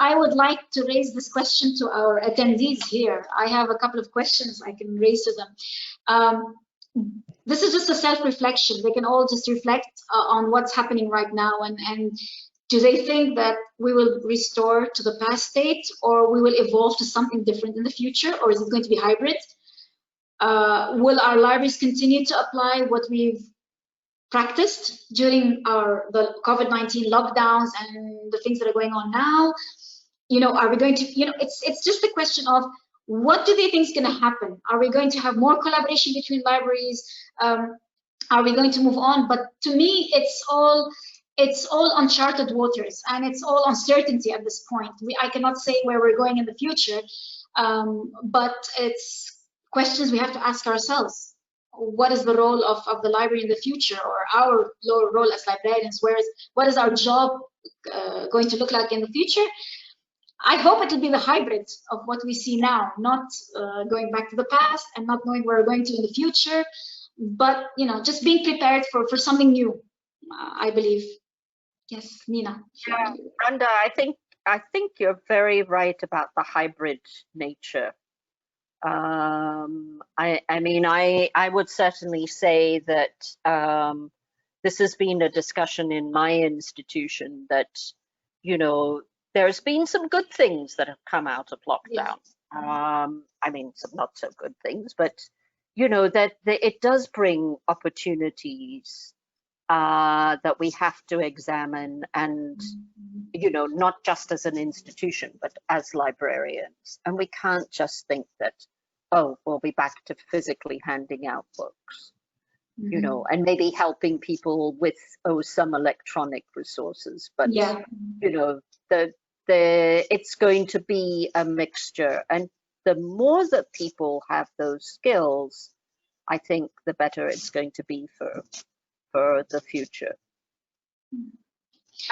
I would like to raise this question to our attendees here. I have a couple of questions I can raise to them. This is just a self-reflection. They can all just reflect on what's happening right now, and do they think that we will restore to the past state, or we will evolve to something different in the future, or is it going to be hybrid? Will our libraries continue to apply what we've practiced during the COVID-19 lockdowns and the things that are going on now? You know, are we going to, you know, it's just a question of what do they think is going to happen? Are we going to have more collaboration between libraries? Are we going to move on? But to me, it's all uncharted waters, and it's all uncertainty at this point. I cannot say where we're going in the future, but it's questions we have to ask ourselves. What is the role of the library in the future, or our role as librarians? What is our job going to look like in the future? I hope it will be the hybrid of what we see now, not going back to the past and not knowing where we're going to in the future, but, you know, just being prepared for something new, I believe. Yes, Nina. Yeah, Randa, I think you're very right about the hybrid nature. I mean, I would certainly say that this has been a discussion in my institution that, you know, there's been some good things that have come out of lockdown. I mean, some not so good things, but, you know, that it does bring opportunities that we have to examine, and, you know, not just as an institution, but as librarians. And we can't just think that, oh, we'll be back to physically handing out books, you know, and maybe helping people with, oh, some electronic resources. But, Yeah. you know, it's going to be a mixture. And the more that people have those skills, I think the better it's going to be for the future.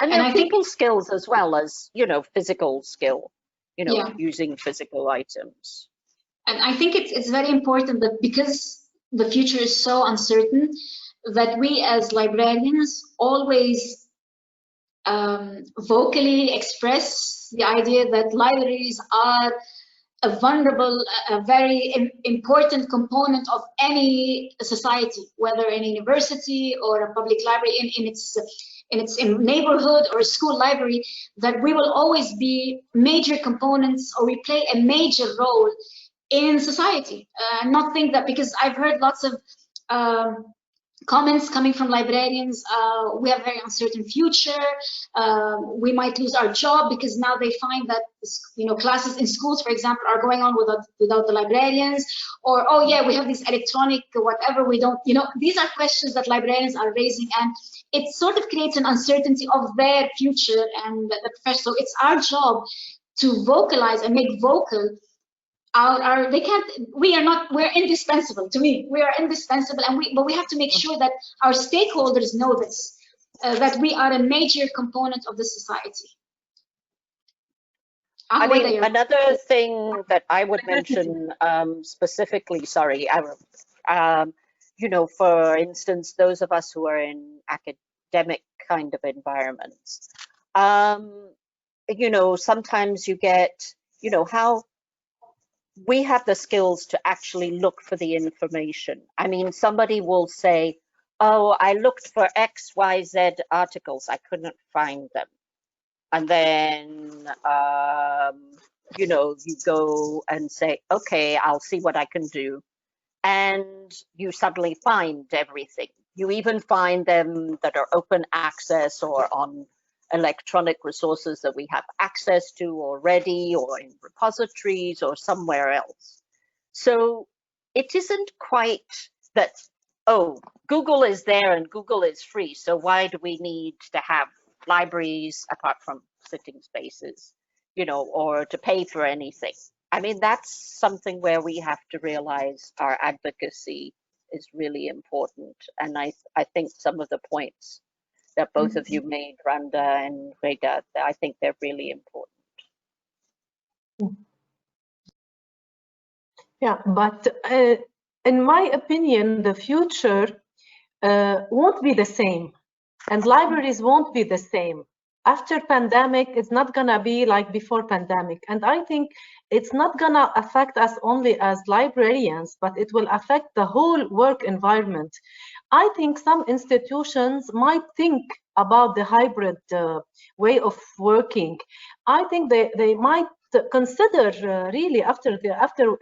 And they're people skills as well as, you know, physical skill, you know, using physical items. And I think it's very important that, because the future is so uncertain, that we as librarians always vocally express the idea that libraries are a vulnerable, a very important component of any society, whether in a university or a public library, in its neighborhood or a school library, that we will always be major components, or we play a major role in society. Not think that, because I've heard lots of comments coming from librarians, we have a very uncertain future, we might lose our job, because now they find that, you know, classes in schools, for example, are going on without the librarians, or, oh yeah, we have this electronic whatever, we don't, you know, these are questions that librarians are raising, and it sort of creates an uncertainty of their future and the profession. So it's our job to vocalize and make vocal we're indispensable. To me, we are indispensable, and but we have to make sure that our stakeholders know this, that we are a major component of the society. I mean, another thing that I would mention specifically, sorry, you know, for instance, those of us who are in academic kind of environments, you know, sometimes you get, you know, how we have the skills to actually look for the information. I mean, somebody will say, oh, I looked for X, Y, Z articles, I couldn't find them. And then, you know, you go and say, okay, I'll see what I can do. And you suddenly find everything. You even find them that are open access or on electronic resources that we have access to already, or in repositories or somewhere else. So it isn't quite that, oh, Google is there and Google is free, so why do we need to have libraries apart from sitting spaces, you know, or to pay for anything? I mean, that's something where we have to realize our advocacy is really important. And I think some of the points that both of you made, Randa and Vega, I think they're really important. Yeah, but in my opinion, the future won't be the same, and libraries won't be the same. After pandemic, it's not gonna be like before pandemic. And I think it's not gonna affect us only as librarians, but it will affect the whole work environment. I think some institutions might think about the hybrid way of working. I think they might consider really after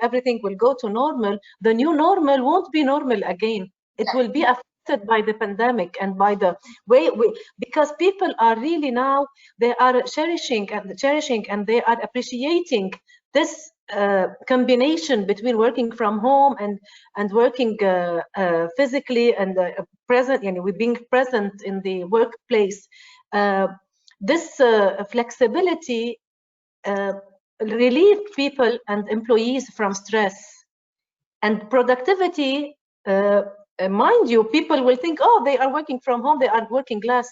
everything will go to normal, the new normal won't be normal again. It will be affected by the pandemic and by the way because people are really now, they are cherishing and they are appreciating this combination between working from home and working physically and present, you know, with being present in the workplace. This flexibility relieve people and employees from stress and productivity. Mind you, people will think, oh, they are working from home, they are working less.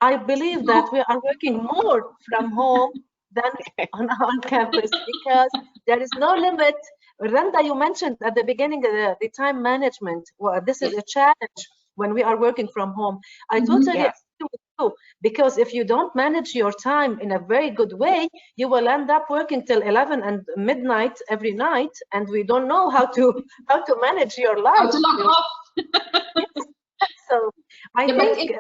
I believe that we are working more from home than on campus, because there is no limit. Randa, you mentioned at the beginning the time management. Well, this is a challenge when we are working from home. I totally agree with you, because if you don't manage your time in a very good way, you will end up working till 11 and midnight every night, and we don't know how to manage your life. How to log off. So I think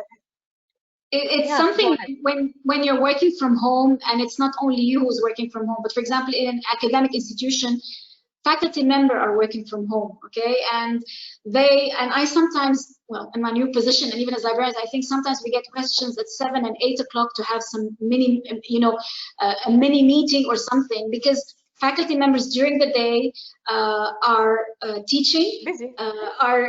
it's yeah, something when you're working from home, and it's not only you who's working from home, but for example, in an academic institution, faculty member are working from home, okay? And I sometimes, well, in my new position, and even as librarians, I think sometimes we get questions at 7 and 8 o'clock to have some mini, a mini meeting or something, because faculty members during the day are teaching, are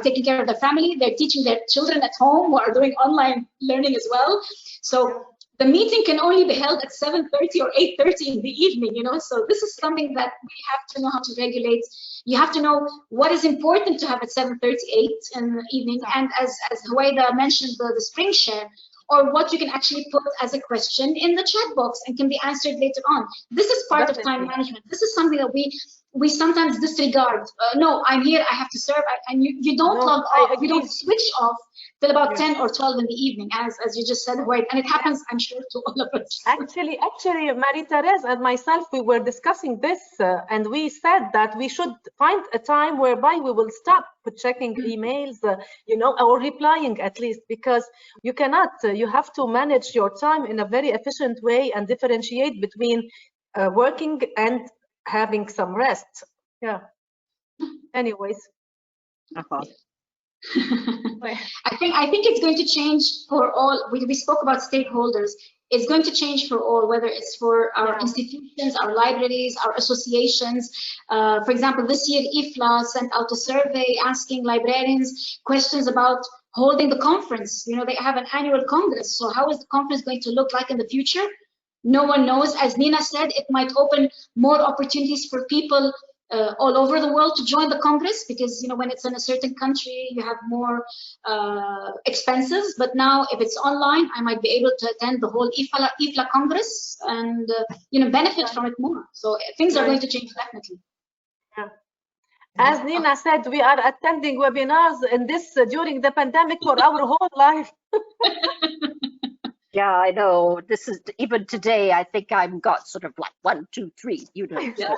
taking care of their family, they're teaching their children at home, who are doing online learning as well. So the meeting can only be held at 7:30 or 8:30 in the evening, so this is something that we have to know how to regulate. You have to know what is important to have at 7:38 in the evening, and as Huwaida mentioned, the spring share, or what you can actually put as a question in the chat box and can be answered later on. This is part of time management. This is something that we sometimes disregard. No, I'm here, I have to serve, and you don't log off, you don't switch off till about 10 or 12 in the evening, as you just said, right? And it happens, I'm sure, to all of us. Actually, Marie-Thérèse and myself, we were discussing this, and we said that we should find a time whereby we will stop checking emails, or replying at least, because you cannot, you have to manage your time in a very efficient way and differentiate between working and having some rest. Yeah. Anyways. I think it's going to change for all. We spoke about stakeholders. It's going to change for all, whether it's for our institutions, our libraries, our associations. For example, this year IFLA sent out a survey asking librarians questions about holding the conference. They have an annual congress, so how is the conference going to look like in the future? No one knows. As Nina said, it might open more opportunities for people all over the world to join the Congress, because when it's in a certain country, you have more expenses. But now, if it's online, I might be able to attend the whole IFLA Congress and benefit from it more. So things are going to change definitely. Yeah. As Nina said, we are attending webinars in this during the pandemic for our whole life. Yeah, I know. This is even today. I think I've got sort of like 1, 2, 3. Yeah. So.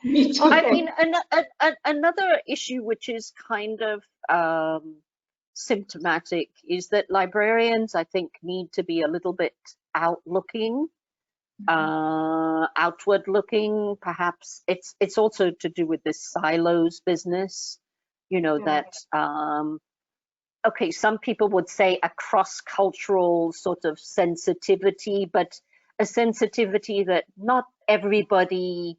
Me too. I mean, another issue which is kind of symptomatic is that librarians, I think, need to be a little bit outward-looking. Perhaps it's also to do with this silos business. That okay, some people would say a cross-cultural sort of sensitivity, but a sensitivity that not everybody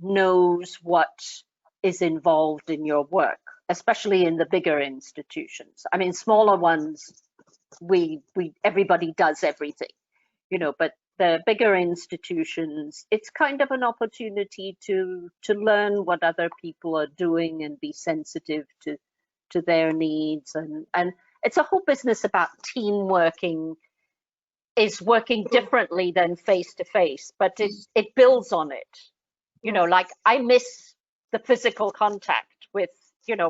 knows what is involved in your work, especially in the bigger institutions. I mean, smaller ones, everybody does everything, but the bigger institutions, it's kind of an opportunity to learn what other people are doing and be sensitive to their needs, and it's a whole business about team working is working differently than face-to-face, but it builds on it. Like I miss the physical contact with,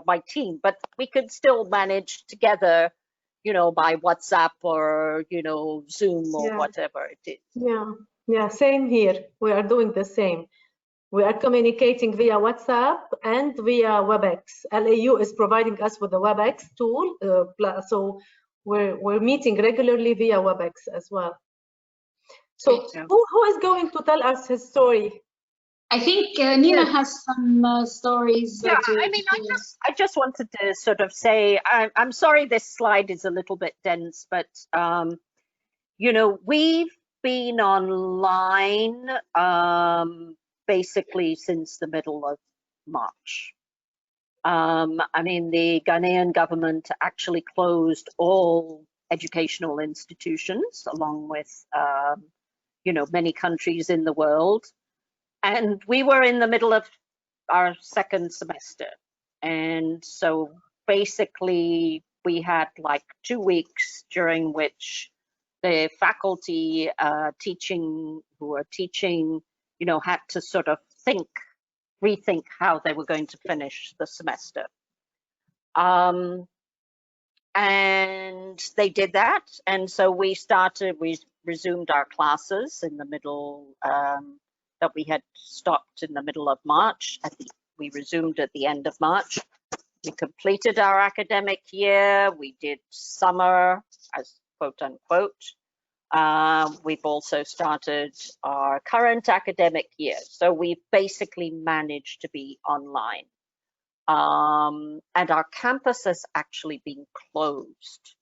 my team, but we could still manage together, by WhatsApp or, Zoom or whatever it is. Yeah, same here. We are doing the same. We are communicating via WhatsApp and via WebEx. LAU is providing us with the WebEx tool, so we're meeting regularly via WebEx as well. So who is going to tell us his story? I think Nina has some stories. Yeah, I mean, I just wanted to sort of say, I'm sorry this slide is a little bit dense, but we've been online basically since the middle of March. I mean, the Ghanaian government actually closed all educational institutions, along with many countries in the world. And we were in the middle of our second semester. And so basically we had like 2 weeks during which the faculty who were teaching, had to sort of rethink how they were going to finish the semester. And And they did that. And so we resumed our classes in the middle, that we had stopped in the middle of March. We resumed at the end of March. We completed our academic year. We did summer, as quote unquote. We've also started our current academic year. So we've basically managed to be online. And our campus has actually been closed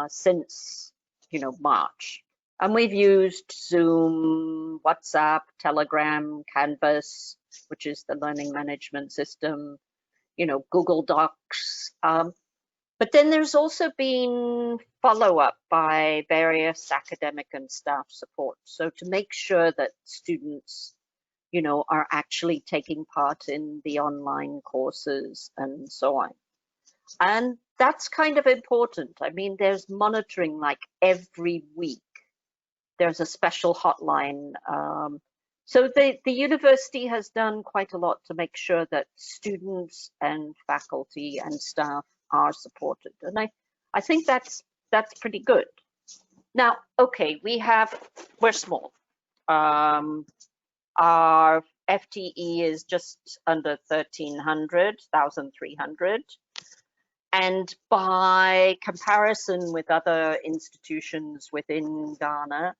since, March. And we've used Zoom, WhatsApp, Telegram, Canvas, which is the learning management system, Google Docs. But then there's also been follow-up by various academic and staff support. So to make sure that students, are actually taking part in the online courses and so on. And that's kind of important. I mean, there's monitoring like every week. There's a special hotline. So the university has done quite a lot to make sure that students and faculty and staff are supported. And I think that's pretty good. Now, okay, we're small. Our FTE is just under 1,300. And by comparison with other institutions within Ghana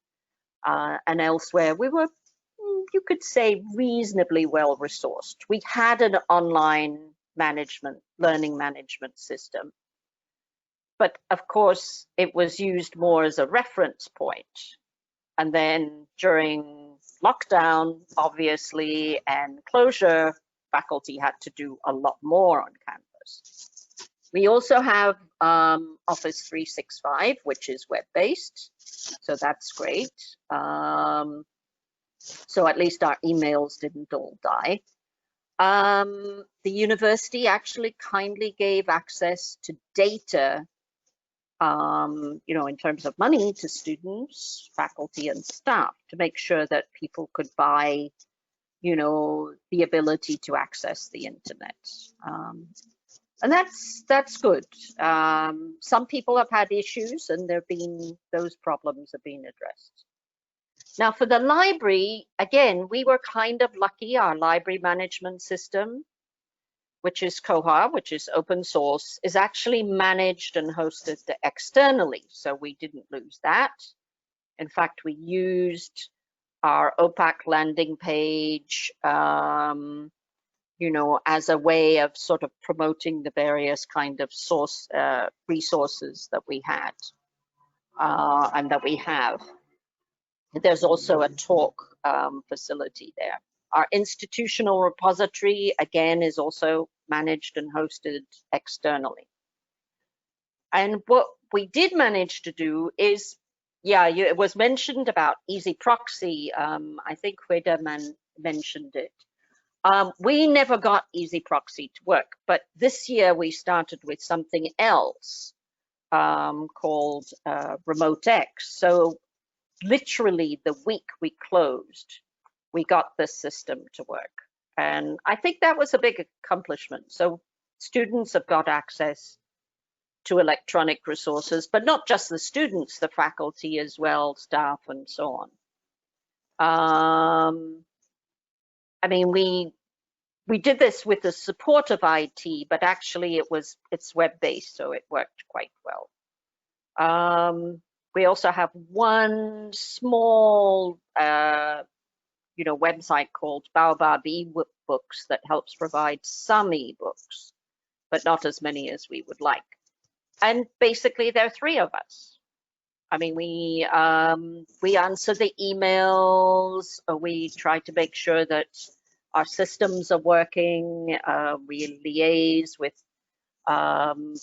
and elsewhere, we were, you could say, reasonably well resourced. We had an online learning management system. But of course, it was used more as a reference point. And then during lockdown, obviously, and closure, faculty had to do a lot more on campus. We also have Office 365, which is web-based, so that's great. So at least our emails didn't all die. The university actually kindly gave access to data, in terms of money, to students, faculty, and staff to make sure that people could buy, the ability to access the internet. And that's good. Some people have had issues, and those problems have been addressed. Now, for the library, again, we were kind of lucky. Our library management system, which is Koha, which is open source, is actually managed and hosted externally. So we didn't lose that. In fact, we used our OPAC landing page, as a way of sort of promoting the various kind of resources that we had and that we have. There's also a talk facility there. Our institutional repository, again, is also managed and hosted externally. And what we did manage to do is, it was mentioned about Easy Proxy. I think Hueda mentioned it. We never got Easy Proxy to work, but this year we started with something else called Remote X. So literally the week we closed, we got this system to work. And I think that was a big accomplishment. So students have got access to electronic resources, but not just the students, the faculty as well, staff, and so on. I mean, we did this with the support of IT, but actually it's web-based, so it worked quite well. We also have one small, website called Baobab eBooks that helps provide some ebooks, but not as many as we would like. And basically, there are 3 of us. I mean, we answer the emails. We try to make sure that our systems are working. We liaise with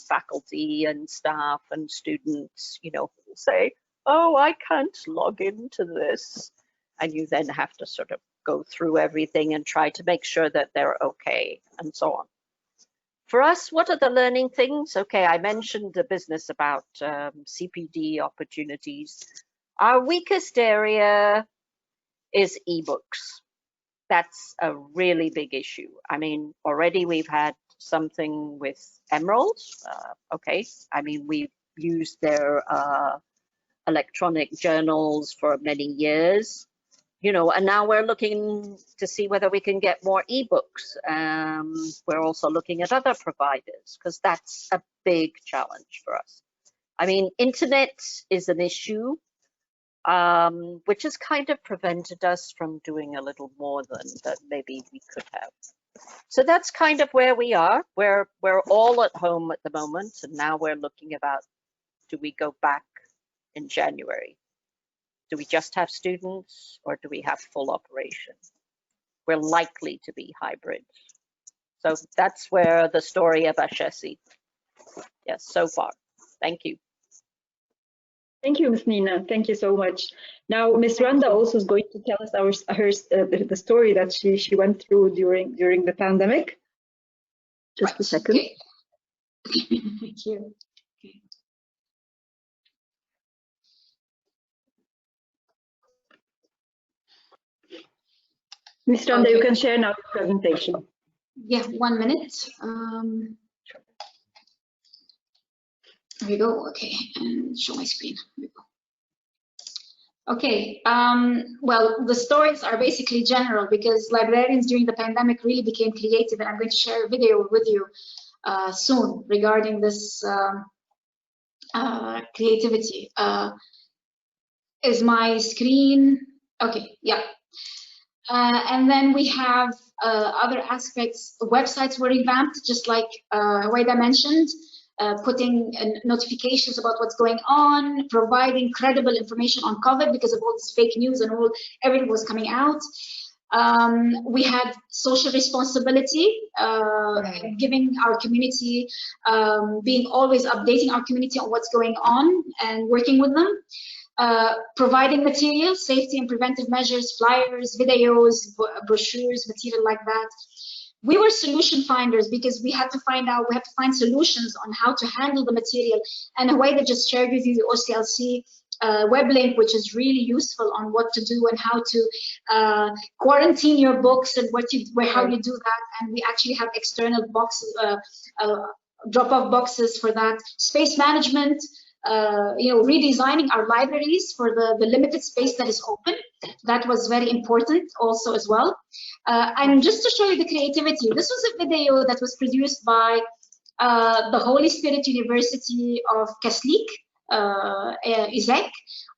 faculty and staff and students, who say, oh, I can't log into this. And you then have to sort of go through everything and try to make sure that they're okay and so on. For us, what are the learning things? Okay, I mentioned the business about CPD opportunities. Our weakest area is ebooks. That's a really big issue. I mean, already we've had something with Emerald. Okay, I mean, we've used their electronic journals for many years, you know, and now we're looking to see whether we can get more ebooks. We're also looking at other providers because that's a big challenge for us. I mean, internet is an issue, which has kind of prevented us from doing a little more than that maybe we could have. So that's kind of where we are. We're all at home at the moment, and now we're looking about, do we go back in January? Do we just have students, or do we have full operation? We're likely to be hybrid. So that's where the story of Ashesi. Yes, so far. Thank you. Thank you, Ms. Nina. Thank you so much. Now, Ms. Randa also is going to tell us the story that she went through during the pandemic. Just a second. Okay. Thank you. Okay. Ms. Randa, you can share now your presentation. Yeah, 1 minute. Here we go. Okay, and show my screen. Here we go. Okay, well, the stories are basically general because librarians during the pandemic really became creative, and I'm going to share a video with you soon regarding this creativity. Is my screen, okay, yeah. And then we have other aspects. Websites were revamped, just like Huwaida mentioned. Putting notifications about what's going on, providing credible information on COVID because of all this fake news and everything was coming out. We had social responsibility, giving our community, being always updating our community on what's going on and working with them. Providing materials, safety and preventive measures, flyers, videos, brochures, material like that. We were solution finders because we had to find solutions on how to handle the material. And Huwaida just shared with you the OCLC web link, which is really useful on what to do and how to quarantine your books and how you do that. And we actually have external boxes, drop-off boxes for that. Space management, you know, redesigning our libraries for the limited space that is open. That was very important also as well. And just to show you the creativity, this was a video that was produced by the Holy Spirit University of Kaslik, Izek,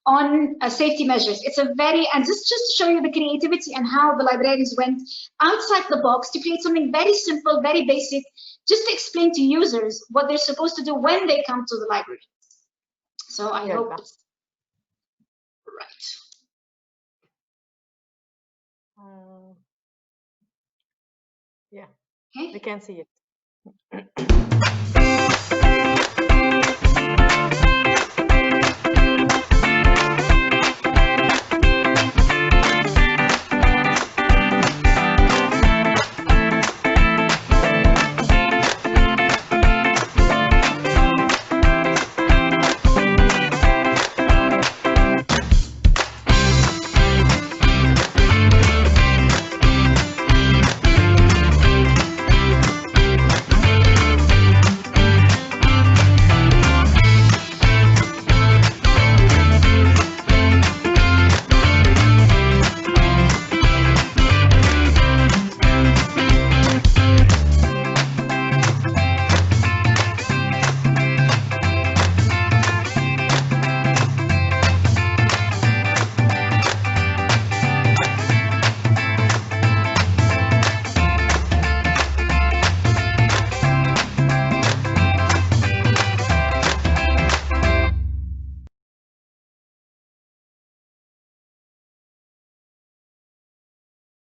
on safety measures. It's a and just to show you the creativity and how the librarians went outside the box to create something very simple, very basic, just to explain to users what they're supposed to do when they come to the library. So I hope it's right. Yeah, Okay. we can see it.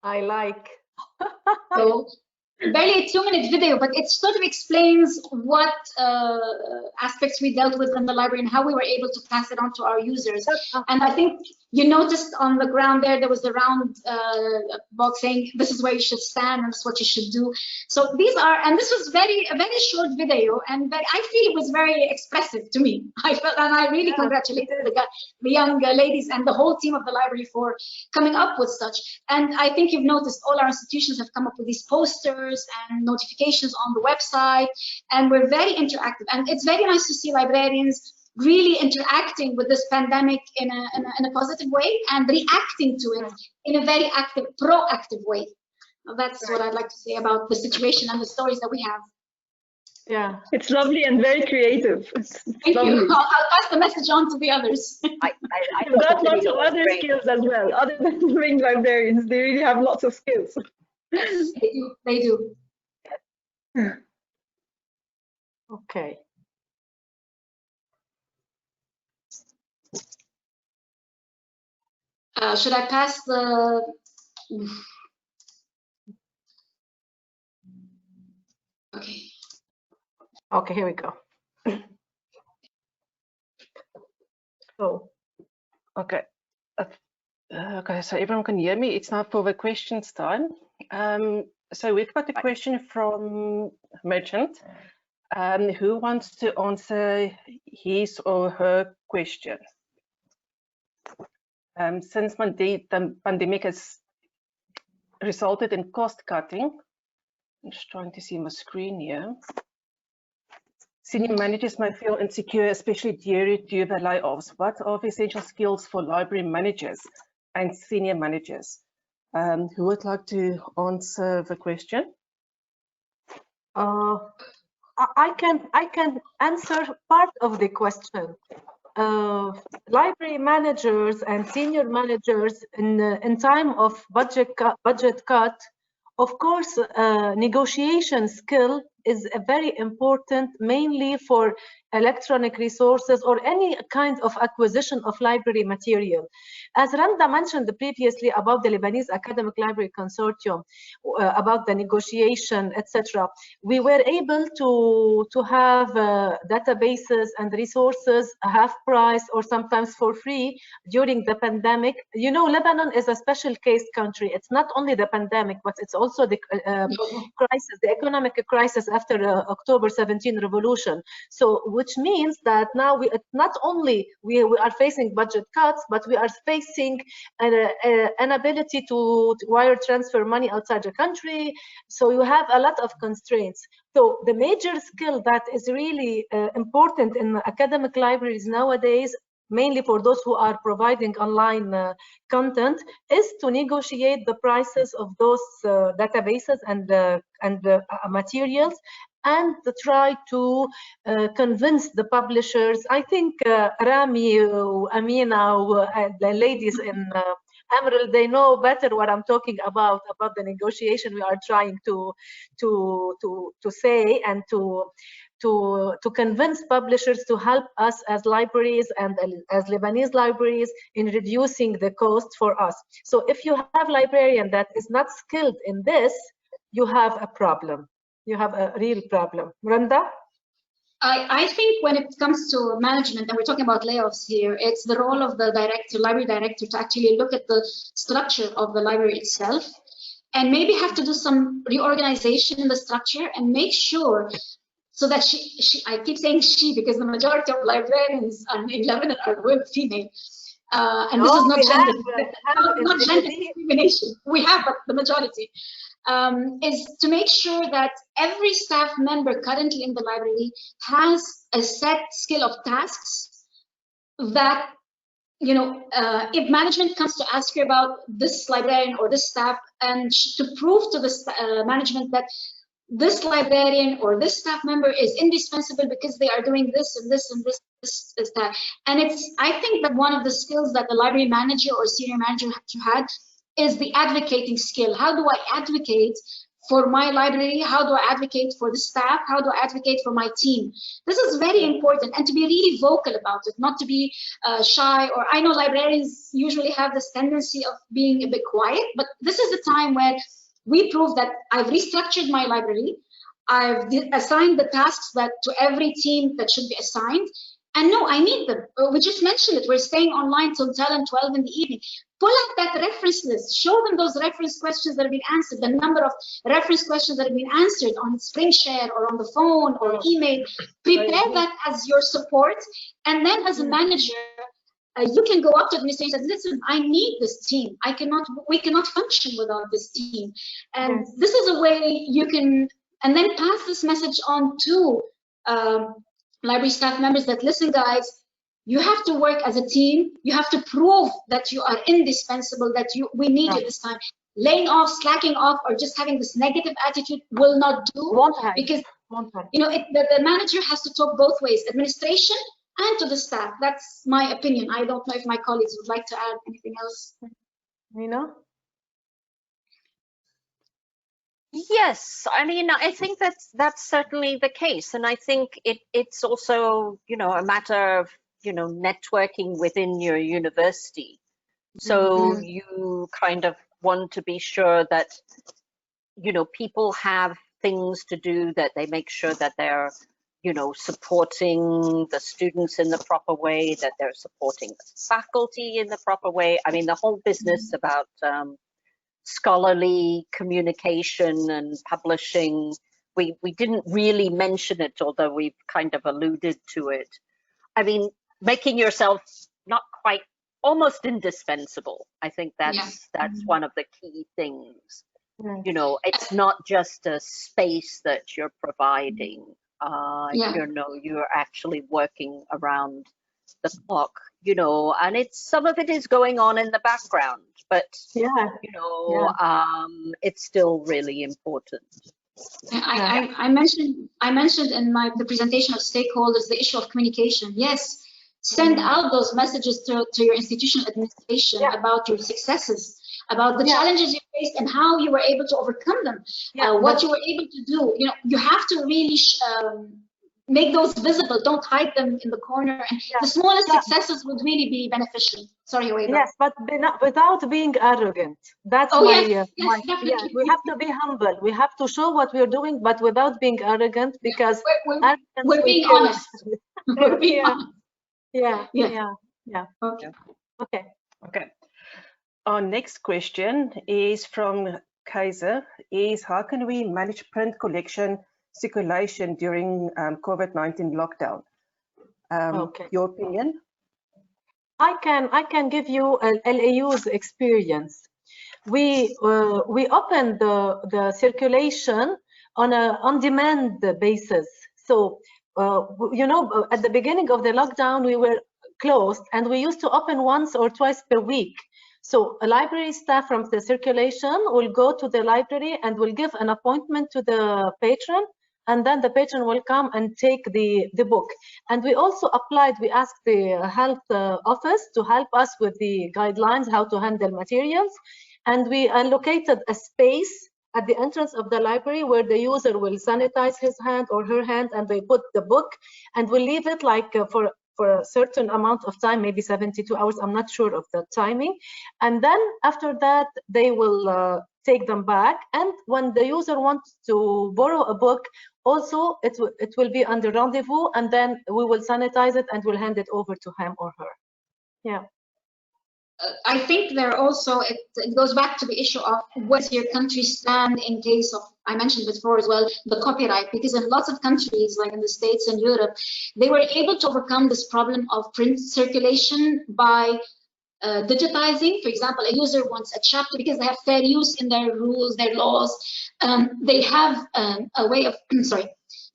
I like. So barely a 2-minute video, but it sort of explains what aspects we dealt with in the library and how we were able to pass it on to our users. And I think you noticed on the ground there was a round box saying this is where you should stand and this is what you should do. So these are, and this was a very short video, and I feel it was very expressive to me. I felt, and I really congratulated the young ladies and the whole team of the library for coming up with such. And I think you've noticed all our institutions have come up with these posters and notifications on the website, and we're very interactive. And it's very nice to see librarians really interacting with this pandemic in a positive way and reacting to it in a very active, proactive way. That's what I'd like to say about the situation and the stories that we have. Yeah, it's lovely and very creative. Thank you. I'll pass the message on to the others. You've got lots of other skills as well, other than doing librarians. They really have lots of skills. Yes, they do. They do. Okay. Should I pass the? Okay. Okay, here we go. So, okay. Okay, so everyone can hear me. It's now for the questions time. So we've got a question from Merchant, who wants to answer his or her question. Since the pandemic has resulted in cost cutting, I'm just trying to see my screen here. Senior managers may feel insecure, especially due to the layoffs. What are the essential skills for library managers and senior managers? Who would like to answer the question? I can answer part of the question. Library managers and senior managers in time of budget cut, of course, negotiation skill is very important, mainly for electronic resources or any kind of acquisition of library material. As Randa mentioned previously about the Lebanese Academic Library Consortium, about the negotiation, etc., we were able to have databases and resources half price or sometimes for free during the pandemic. You know, Lebanon is a special case country. It's not only the pandemic, but it's also the crisis, the economic crisis after October 17 revolution. So, which means that now not only we are facing budget cuts, but we are facing an ability to wire transfer money outside the country. So you have a lot of constraints. So the major skill that is really important in academic libraries nowadays, mainly for those who are providing online content, is to negotiate the prices of those databases and materials, and to try to convince the publishers. I think Rami, Amina, the ladies in Emerald, they know better what I'm talking about the negotiation we are trying to say, and to convince publishers to help us as libraries and as Lebanese libraries in reducing the cost for us. So if you have a librarian that is not skilled in this, you have a problem. You have a real problem. Randa? I think when it comes to management, and we're talking about layoffs here, it's the role of the library director to actually look at the structure of the library itself, and maybe have to do some reorganization in the structure and make sure so that I keep saying she because the majority of librarians in Lebanon are female. And this is not gender discrimination. We have, but the majority. Is to make sure that every staff member currently in the library has a set skill of tasks that, you know, if management comes to ask you about this librarian or this staff, and to prove to the management that this librarian or this staff member is indispensable because they are doing this and this and this, that. And I think that one of the skills that the library manager or senior manager had is the advocating skill. How do I advocate for my library? How do I advocate for the staff? How do I advocate for my team? This is very important, and to be really vocal about it, not to be shy. Or I know librarians usually have this tendency of being a bit quiet, but this is the time where we prove that I've restructured my library. I've assigned the tasks that to every team that should be assigned. And no, I need them. We just mentioned it. We're staying online till 10 and 12 in the evening. Pull out that reference list. Show them those reference questions that have been answered, the number of reference questions that have been answered on SpringShare or on the phone or email. Prepare that as your support. And then as a manager, you can go up to the administration and say, listen, I need this team. We cannot function without this team. And this is a way you can, and then pass this message on to library staff members that, listen, guys, you have to work as a team. You have to prove that you are indispensable, that we need you this time. Laying off, slacking off, or just having this negative attitude will not do. Because the manager has to talk both ways, administration and to the staff. That's my opinion. I don't know if my colleagues would like to add anything else. Yes, I mean, I think that's certainly the case, and I think it's also, you know, a matter of, you know, networking within your university. So you kind of want to be sure that, you know, people have things to do, that they make sure that they're, you know, supporting the students in the proper way, that they're supporting the faculty in the proper way. I mean, the whole business about scholarly communication and publishing, we didn't really mention it, although we've kind of alluded to it. I mean, making yourself not quite, almost indispensable. I think that's one of the key things. You know, it's not just a space that you're providing. You know, you're actually working around the clock, you know, and some of it is going on in the background, but you know, it's still really important. I mentioned in the presentation of stakeholders the issue of communication. Yes, send out those messages to your institutional administration about your successes, about the challenges you faced and how you were able to overcome them, what you were able to do. You know, you have to really make those visible. Don't hide them in the corner. And the smallest successes would really be beneficial. Sorry, Huwaiba. Yes, but without being arrogant. That's we have to be humble. We have to show what we're doing, but without being arrogant, because we're being honest. We're being honest. Okay. Our next question is from Kaiser, is how can we manage print collection circulation during COVID-19 lockdown? Your opinion? I can give you an LAU's experience. We opened the circulation on a on-demand basis. So you know, at the beginning of the lockdown, we were closed, and we used to open once or twice per week. So a library staff from the circulation will go to the library and will give an appointment to the patron, and then the patron will come and take the book. And we also applied, we asked the health office to help us with the guidelines, how to handle materials. And we allocated a space at the entrance of the library where the user will sanitize his hand or her hand, and they put the book, and we'll leave it like for a certain amount of time, maybe 72 hours, I'm not sure of the timing. And then after that, they will take them back. And when the user wants to borrow a book, also it will be under rendezvous, and then we will sanitize it and we'll hand it over to him or her. Yeah. I think there also, it goes back to the issue of what's your country stand in case of, I mentioned before as well, the copyright, because in lots of countries, like in the States and Europe, they were able to overcome this problem of print circulation by digitizing. For example, a user wants a chapter, because they have fair use in their rules, their laws, they have a way of,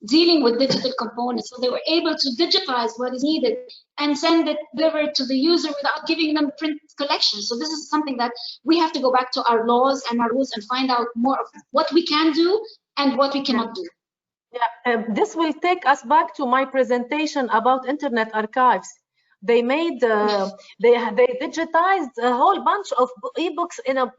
dealing with digital components. So they were able to digitize what is needed and send it delivered to the user without giving them print collection. So this is something that we have to go back to our laws and our rules and find out more of what we can do and what we cannot do. Yeah, this will take us back to my presentation about Internet archives. They made, they digitized a whole bunch of ebooks in an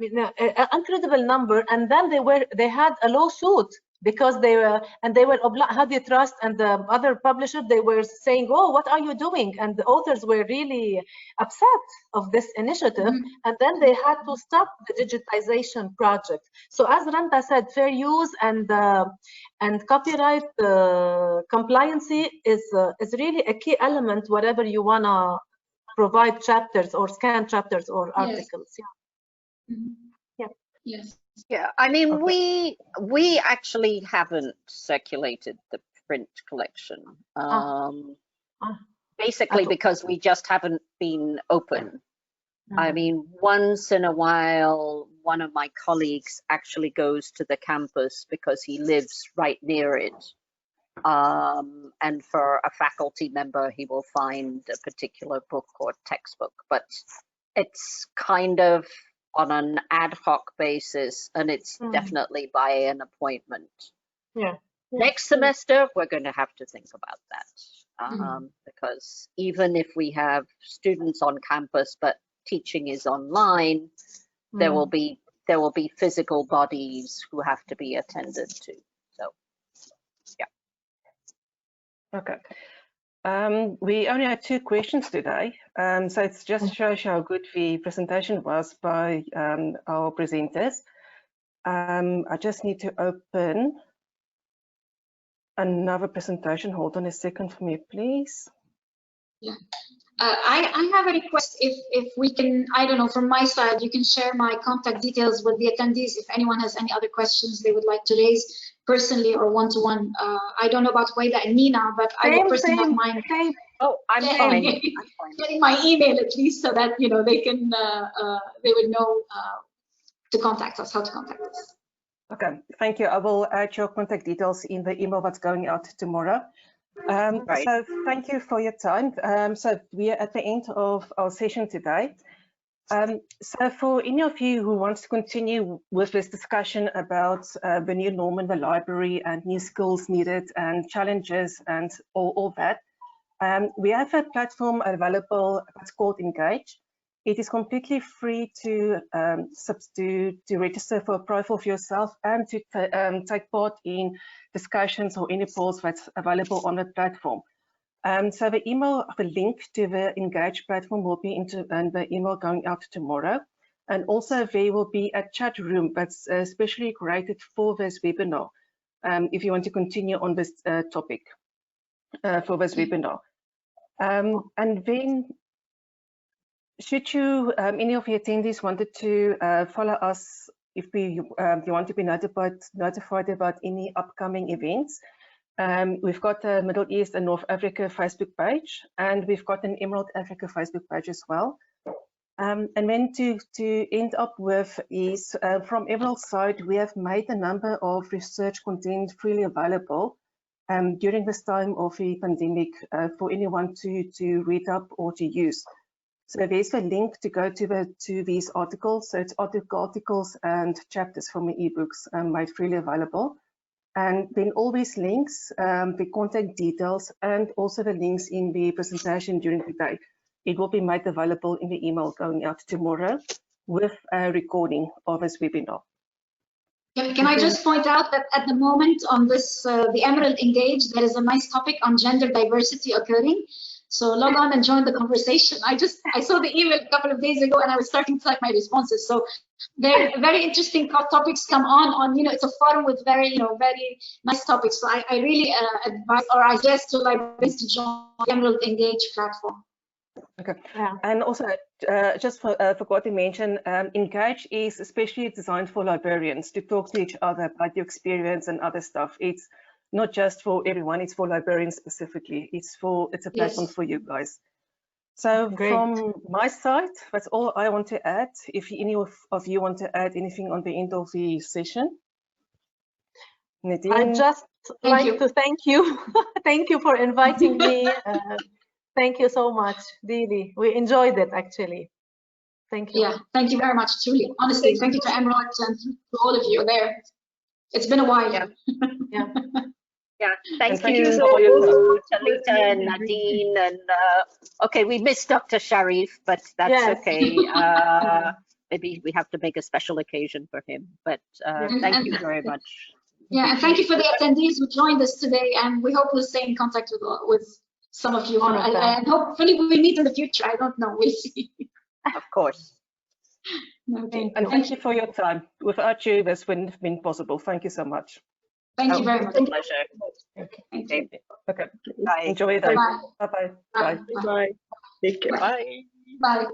incredible number, and then they had a lawsuit because they were Hadi Trust and the other publisher, they were saying, oh, what are you doing? And the authors were really upset of this initiative, and then they had to stop the digitization project. So as Randa said, fair use and copyright compliancy is really a key element wherever you wanna provide chapters or scan chapters or articles. Yeah, I mean, we actually haven't circulated the print collection, basically because we just haven't been open. I mean, once in a while, one of my colleagues actually goes to the campus because he lives right near it. And for a faculty member, he will find a particular book or textbook, but it's kind of on an ad hoc basis, and it's definitely by an appointment. Yeah. Next semester, we're going to have to think about that, because even if we have students on campus, but teaching is online, there will be physical bodies who have to be attended to. So, yeah. Okay. We only had 2 questions today, so it just shows how good the presentation was by our presenters. I just need to open another presentation. Hold on a second for me, please. Yeah. I have a request. If we can, I don't know, from my side, you can share my contact details with the attendees if anyone has any other questions they would like to raise personally or one-to-one. I don't know about Waida and Nina, but I would personally have mine. Oh, I'm fine. I'm fine. Getting my email at least so that they can they would know to contact us, how to contact us. Okay, thank you. I will add your contact details in the email that's going out tomorrow. Right. So thank you for your time. So we are at the end of our session today. So for any of you who wants to continue with this discussion about the new norm in the library and new skills needed and challenges and all that, we have a platform available that's called Engage. It is completely free to register for a profile for yourself and to take part in discussions or any polls that's available on the platform. So the link to the Engage platform will be in the email going out tomorrow. And also there will be a chat room that's specially created for this webinar, if you want to continue on this topic for this webinar. And then, should you, any of the attendees wanted to follow us, if you want to be notified about any upcoming events, we've got a Middle East and North Africa Facebook page, and we've got an Emerald Africa Facebook page as well. And then to end up with is, from Emerald's side, we have made a number of research content freely available during this time of the pandemic for anyone to read up or to use. So there's a link to go to these articles. So it's articles and chapters from the ebooks made freely available. And then all these links, the contact details, and also the links in the presentation during the day, it will be made available in the email going out tomorrow with a recording of this webinar. Can I just point out that at the moment on this, the Emerald Engage, there is a nice topic on gender diversity occurring. So log on and join the conversation. I saw the email a couple of days ago and I was starting to type my responses. So there are very interesting topics come on, it's a forum with very, very nice topics. So I really advise, or I suggest to librarians to join the Emerald Engage platform. Okay, and also just forgot to mention, Engage is especially designed for librarians to talk to each other about your experience and other stuff. It's not just for everyone, it's for librarians specifically. It's a platform for you guys. So from my side, that's all I want to add. If any of you want to add anything on the end of the session. Nadine? I'd just like to thank you. Thank you for inviting me. Thank you so much, really. We enjoyed it, actually. Thank you. Yeah, thank you very much, truly. Honestly, thank you to Emerald and to all of you there. It's been a while. Yeah. Yeah. Thank you to Talita and Nadine. And okay, we missed Dr. Sharif, but that's okay. Maybe we have to make a special occasion for him. But thank you very much. Yeah, and thank you for the attendees who joined us today. And we hope we'll stay in contact with some of you. And hopefully we meet in the future. I don't know. We'll see. Of course. Okay. And thank you for your time. Without you, this wouldn't have been possible. Thank you so much. Thank you very much. It's a pleasure. Okay. Okay. Bye. Enjoy your day. Bye-bye. Bye. Bye. Take care. Bye. Bye.